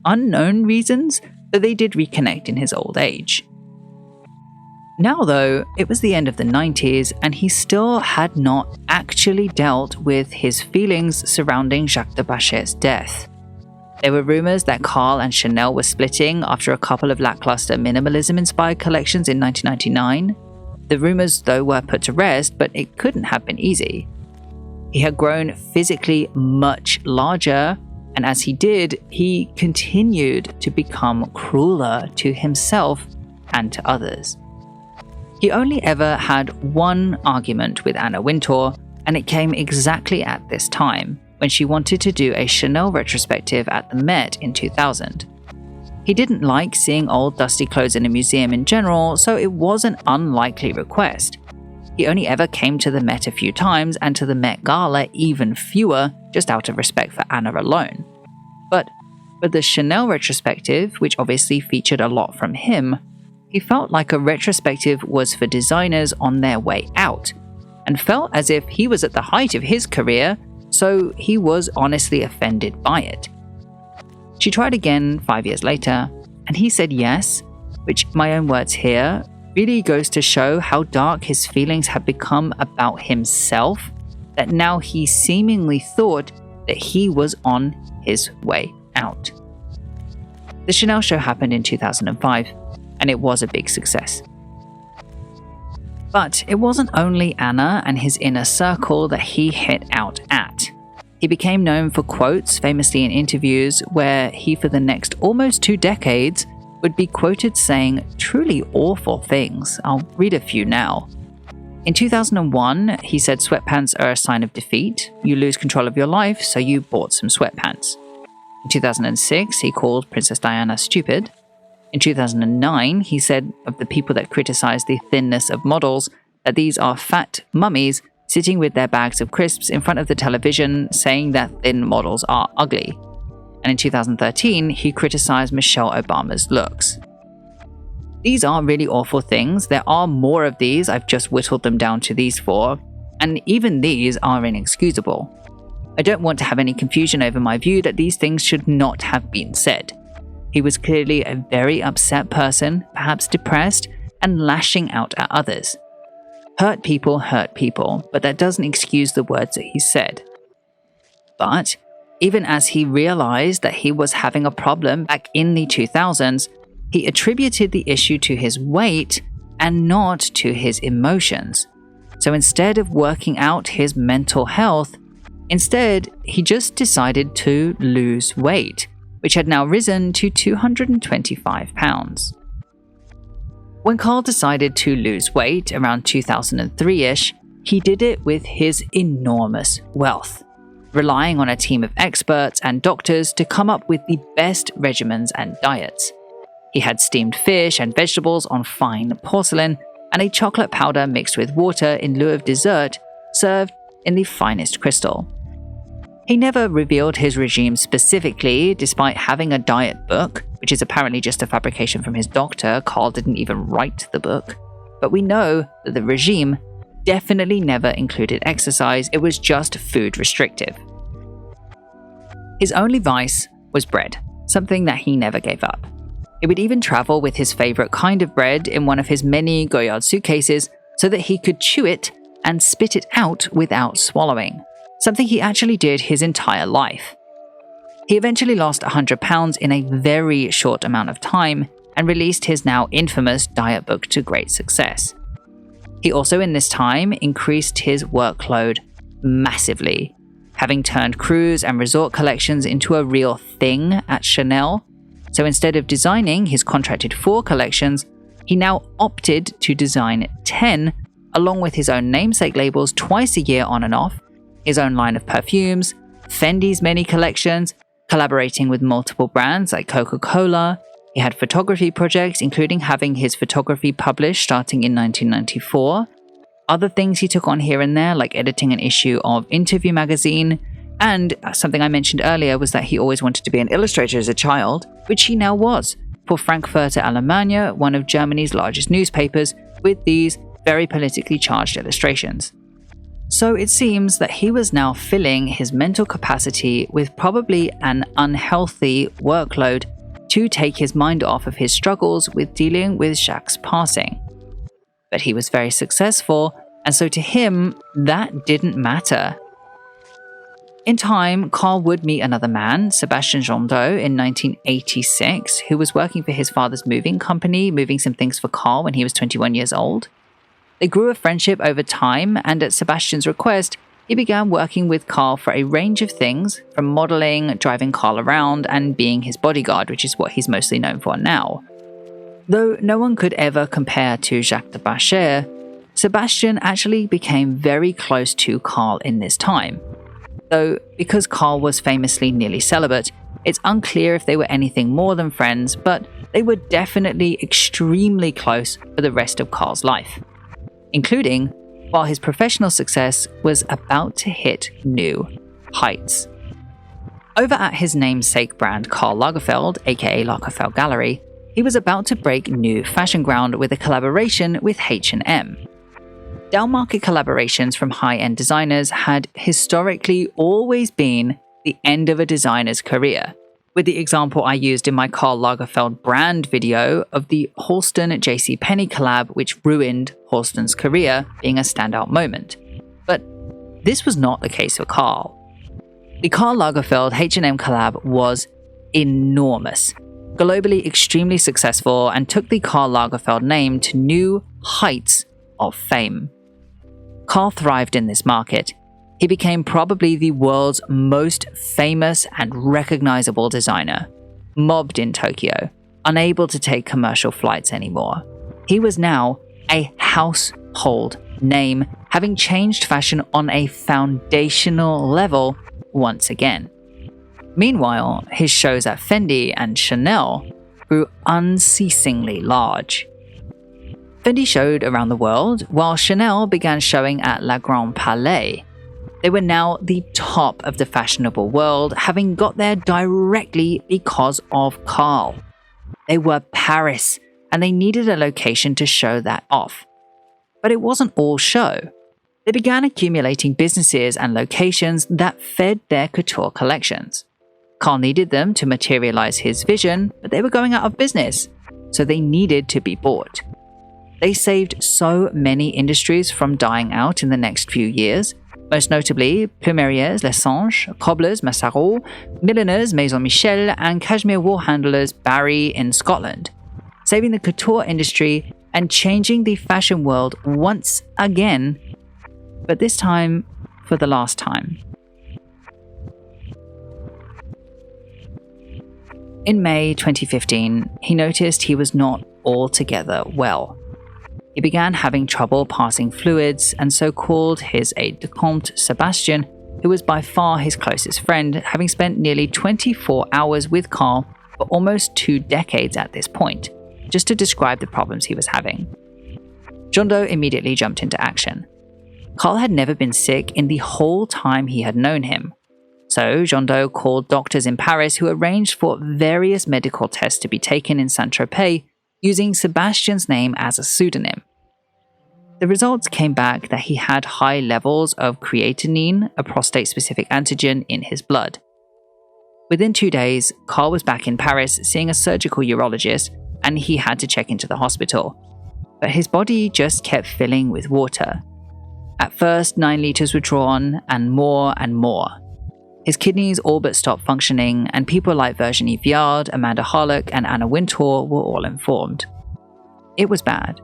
unknown reasons, though they did reconnect in his old age. Now though, it was the end of the 90s and he still had not actually dealt with his feelings surrounding Jacques de Bascher's death. There were rumors that Karl and Chanel were splitting after a couple of lackluster minimalism-inspired collections in 1999. The rumors though were put to rest, but it couldn't have been easy. He had grown physically much larger, and as he did, he continued to become crueler to himself and to others. He only ever had one argument with Anna Wintour, and it came exactly at this time, when she wanted to do a Chanel retrospective at the Met in 2000. He didn't like seeing old dusty clothes in a museum in general, so it was an unlikely request. He only ever came to the Met a few times, and to the Met Gala even fewer, just out of respect for Anna alone. But for the Chanel retrospective, which obviously featured a lot from him, he felt like a retrospective was for designers on their way out, and felt as if he was at the height of his career, so he was honestly offended by it. She tried again 5 years later, and he said yes, which, my own words here, really goes to show how dark his feelings had become about himself, that now he seemingly thought that he was on his way out. The Chanel show happened in 2005, and it was a big success. But it wasn't only Anna and his inner circle that he hit out at. He became known for quotes, famously in interviews, where he for the next almost 2 decades would be quoted saying truly awful things. I'll read a few now. In 2001, he said sweatpants are a sign of defeat. You lose control of your life, so you bought some sweatpants. In 2006, he called Princess Diana stupid. In 2009, he said of the people that criticize the thinness of models that these are fat mummies sitting with their bags of crisps in front of the television saying that thin models are ugly. and in 2013, he criticized Michelle Obama's looks. These are really awful things. There are more of these, I've just whittled them down to these 4, and even these are inexcusable. I don't want to have any confusion over my view that these things should not have been said. He was clearly a very upset person, perhaps depressed, and lashing out at others. Hurt people, but that doesn't excuse the words that he said. But even as he realized that he was having a problem back in the 2000s, he attributed the issue to his weight and not to his emotions. So instead of working out his mental health, he just decided to lose weight, which had now risen to 225 pounds. When Karl decided to lose weight around 2003-ish, he did it with his enormous wealth, relying on a team of experts and doctors to come up with the best regimens and diets. He had steamed fish and vegetables on fine porcelain, and a chocolate powder mixed with water in lieu of dessert, served in the finest crystal. He never revealed his regime specifically, despite having a diet book, which is apparently just a fabrication from his doctor. Karl didn't even write the book. But we know that the regime definitely never included exercise, it was just food restrictive. His only vice was bread, something that he never gave up. He would even travel with his favorite kind of bread in one of his many Goyard suitcases so that he could chew it and spit it out without swallowing, something he actually did his entire life. He eventually lost 100 pounds in a very short amount of time and released his now infamous diet book to great success. He also in this time increased his workload massively, having turned cruise and resort collections into a real thing at Chanel. So instead of designing his contracted 4 collections, he now opted to design 10, along with his own namesake labels twice a year on and off, his own line of perfumes, Fendi's many collections, collaborating with multiple brands like Coca-Cola. He had photography projects, including having his photography published starting in 1994. Other things he took on here and there, like editing an issue of Interview magazine, and something I mentioned earlier was that he always wanted to be an illustrator as a child, which he now was, for Frankfurter Allgemeine, one of Germany's largest newspapers, with these very politically charged illustrations. So it seems that he was now filling his mental capacity with probably an unhealthy workload to take his mind off of his struggles with dealing with Jacques' passing. But he was very successful, and so to him, that didn't matter. In time, Karl would meet another man, Sebastien Jondeau, in 1986, who was working for his father's moving company, moving some things for Karl when he was 21 years old. They grew a friendship over time, and at Sebastian's request, he began working with Karl for a range of things, from modeling, driving Karl around, and being his bodyguard, which is what he's mostly known for now. Though no one could ever compare to Jacques de Bascher, Sebastien actually became very close to Karl in this time. Though, because Karl was famously nearly celibate, it's unclear if they were anything more than friends, but they were definitely extremely close for the rest of Karl's life, including while his professional success was about to hit new heights. Over at his namesake brand Karl Lagerfeld, aka Lagerfeld Gallery, he was about to break new fashion ground with a collaboration with H&M. Downmarket collaborations from high-end designers had historically always been the end of a designer's career, with the example I used in my Karl Lagerfeld brand video of the Halston JCPenney collab, which ruined Halston's career, being a standout moment. But this was not the case for Karl. The Karl Lagerfeld H&M collab was enormous, globally extremely successful, and took the Karl Lagerfeld name to new heights of fame. Karl thrived in this market. He became probably the world's most famous and recognizable designer, mobbed in Tokyo, unable to take commercial flights anymore. He was now a household name, having changed fashion on a foundational level once again. Meanwhile, his shows at Fendi and Chanel grew unceasingly large. Fendi showed around the world, while Chanel began showing at La Grande Palais. They were now the top of the fashionable world, having got there directly because of Karl. They were Paris, and they needed a location to show that off. But it wasn't all show. They began accumulating businesses and locations that fed their couture collections. Karl needed them to materialize his vision, but they were going out of business, so they needed to be bought. They saved so many industries from dying out in the next few years, most notably plumeriers Lessange, cobblers Massaro, milliners Maison Michel, and cashmere wool handlers Barry in Scotland, saving the couture industry and changing the fashion world once again, but this time for the last time. In May 2015, he noticed he was not altogether well. He began having trouble passing fluids, and so called his aide-de-camp Sebastien, who was by far his closest friend, having spent nearly 24 hours with Karl for almost 2 decades at this point, just to describe the problems he was having. Jondeau immediately jumped into action. Karl had never been sick in the whole time he had known him. So Jondeau called doctors in Paris who arranged for various medical tests to be taken in Saint-Tropez, using Sebastien's name as a pseudonym. The results came back that he had high levels of creatinine, a prostate-specific antigen, in his blood. Within 2 days, Karl was back in Paris seeing a surgical urologist, and he had to check into the hospital. But his body just kept filling with water. At first, 9 liters were drawn, and more and more. His kidneys all but stopped functioning, and people like Virginie Viard, Amanda Harlock, and Anna Wintour were all informed. It was bad.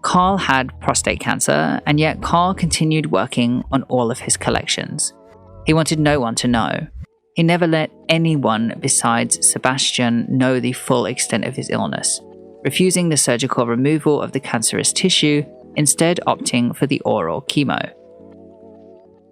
Karl had prostate cancer, and yet Karl continued working on all of his collections. He wanted no one to know. He never let anyone besides Sebastien know the full extent of his illness, refusing the surgical removal of the cancerous tissue, instead opting for the oral chemo.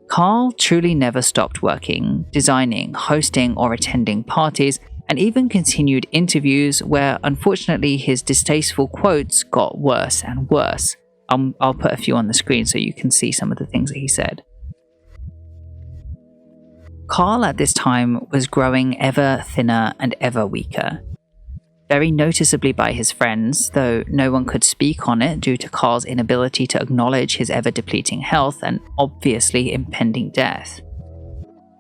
Karl truly never stopped working, designing, hosting, or attending parties, and even continued interviews where, unfortunately, his distasteful quotes got worse and worse. I'll put a few on the screen so you can see some of the things that he said. Karl at this time was growing ever thinner and ever weaker. Very noticeably by his friends, though no one could speak on it due to Karl's inability to acknowledge his ever-depleting health and obviously impending death.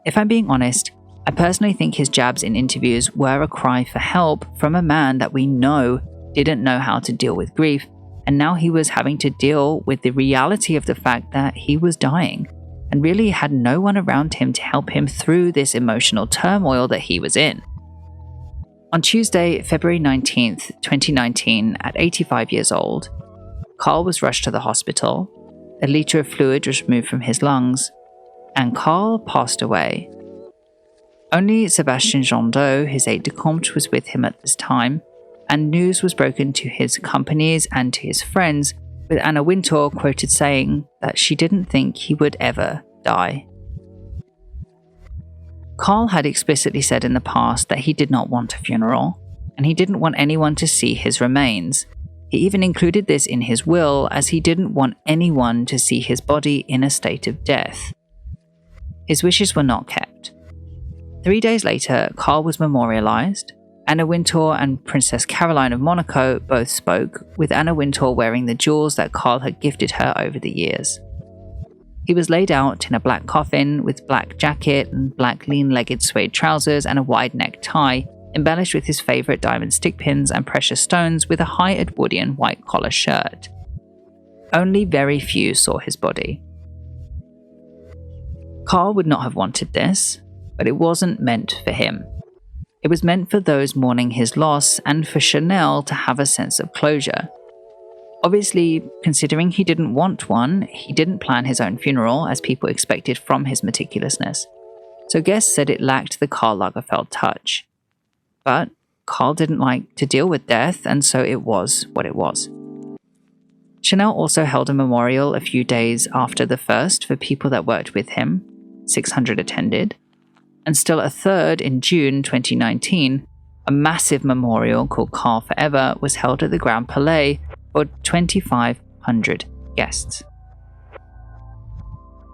If I'm being honest, I personally think his jabs in interviews were a cry for help from a man that we know didn't know how to deal with grief, and now he was having to deal with the reality of the fact that he was dying, and really had no one around him to help him through this emotional turmoil that he was in. On Tuesday, February 19th, 2019, at 85 years old, Karl was rushed to the hospital, a liter of fluid was removed from his lungs, and Karl passed away. Only Sebastien Jondeau, his aide-de-camp, was with him at this time, and news was broken to his companies and to his friends, with Anna Wintour quoted saying that she didn't think he would ever die. Karl had explicitly said in the past that he did not want a funeral, and he didn't want anyone to see his remains. He even included this in his will, as he didn't want anyone to see his body in a state of death. His wishes were not kept. 3 days later, Karl was memorialized. Anna Wintour and Princess Caroline of Monaco both spoke, with Anna Wintour wearing the jewels that Karl had gifted her over the years. He was laid out in a black coffin with black jacket and black lean-legged suede trousers and a wide-neck tie, embellished with his favorite diamond stick pins and precious stones, with a high Edwardian white collar shirt. Only very few saw his body. Karl would not have wanted this, but it wasn't meant for him. It was meant for those mourning his loss and for Chanel to have a sense of closure. Obviously, considering he didn't want one, he didn't plan his own funeral as people expected from his meticulousness. So guests said it lacked the Karl Lagerfeld touch. But Karl didn't like to deal with death, and so it was what it was. Chanel also held a memorial a few days after the first for people that worked with him. 600 attended. And still a third in June 2019, a massive memorial called Karl Forever was held at the Grand Palais for 2,500 guests.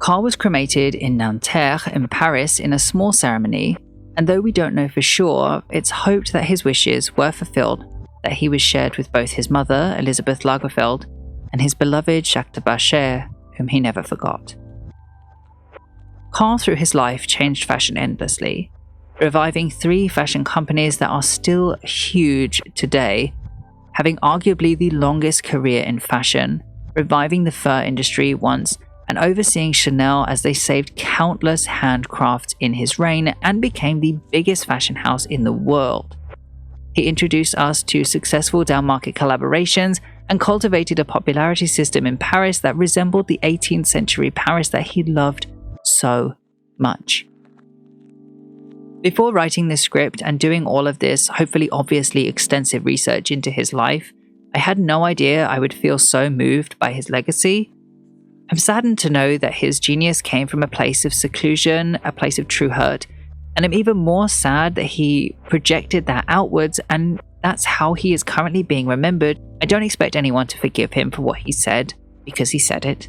Karl was cremated in Nanterre in Paris in a small ceremony, and though we don't know for sure, it's hoped that his wishes were fulfilled, that he was shared with both his mother, Elisabeth Lagerfeld, and his beloved Jacques de Bascher, whom he never forgot. Karl, through his life, changed fashion endlessly, reviving 3 fashion companies that are still huge today, having arguably the longest career in fashion, reviving the fur industry once, and overseeing Chanel as they saved countless handcrafts in his reign and became the biggest fashion house in the world. He introduced us to successful down-market collaborations and cultivated a popularity system in Paris that resembled the 18th century Paris that he loved so much. Before writing this script and doing all of this, hopefully obviously extensive research into his life, I had no idea I would feel so moved by his legacy. I'm saddened to know that his genius came from a place of seclusion, a place of true hurt, and I'm even more sad that he projected that outwards, and that's how he is currently being remembered. I don't expect anyone to forgive him for what he said, because he said it.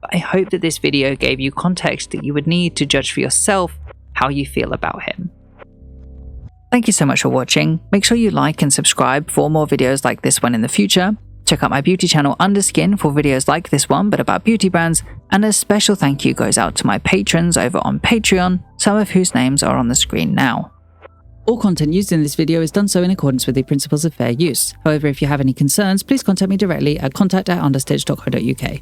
But I hope that this video gave you context that you would need to judge for yourself how you feel about him. Thank you so much for watching. Make sure you like and subscribe for more videos like this one in the future. Check out my beauty channel Underskin for videos like this one but about beauty brands, and a special thank you goes out to my patrons over on Patreon, some of whose names are on the screen now. All content used in this video is done so in accordance with the principles of fair use. However, if you have any concerns, please contact me directly at contact@understitch.co.uk.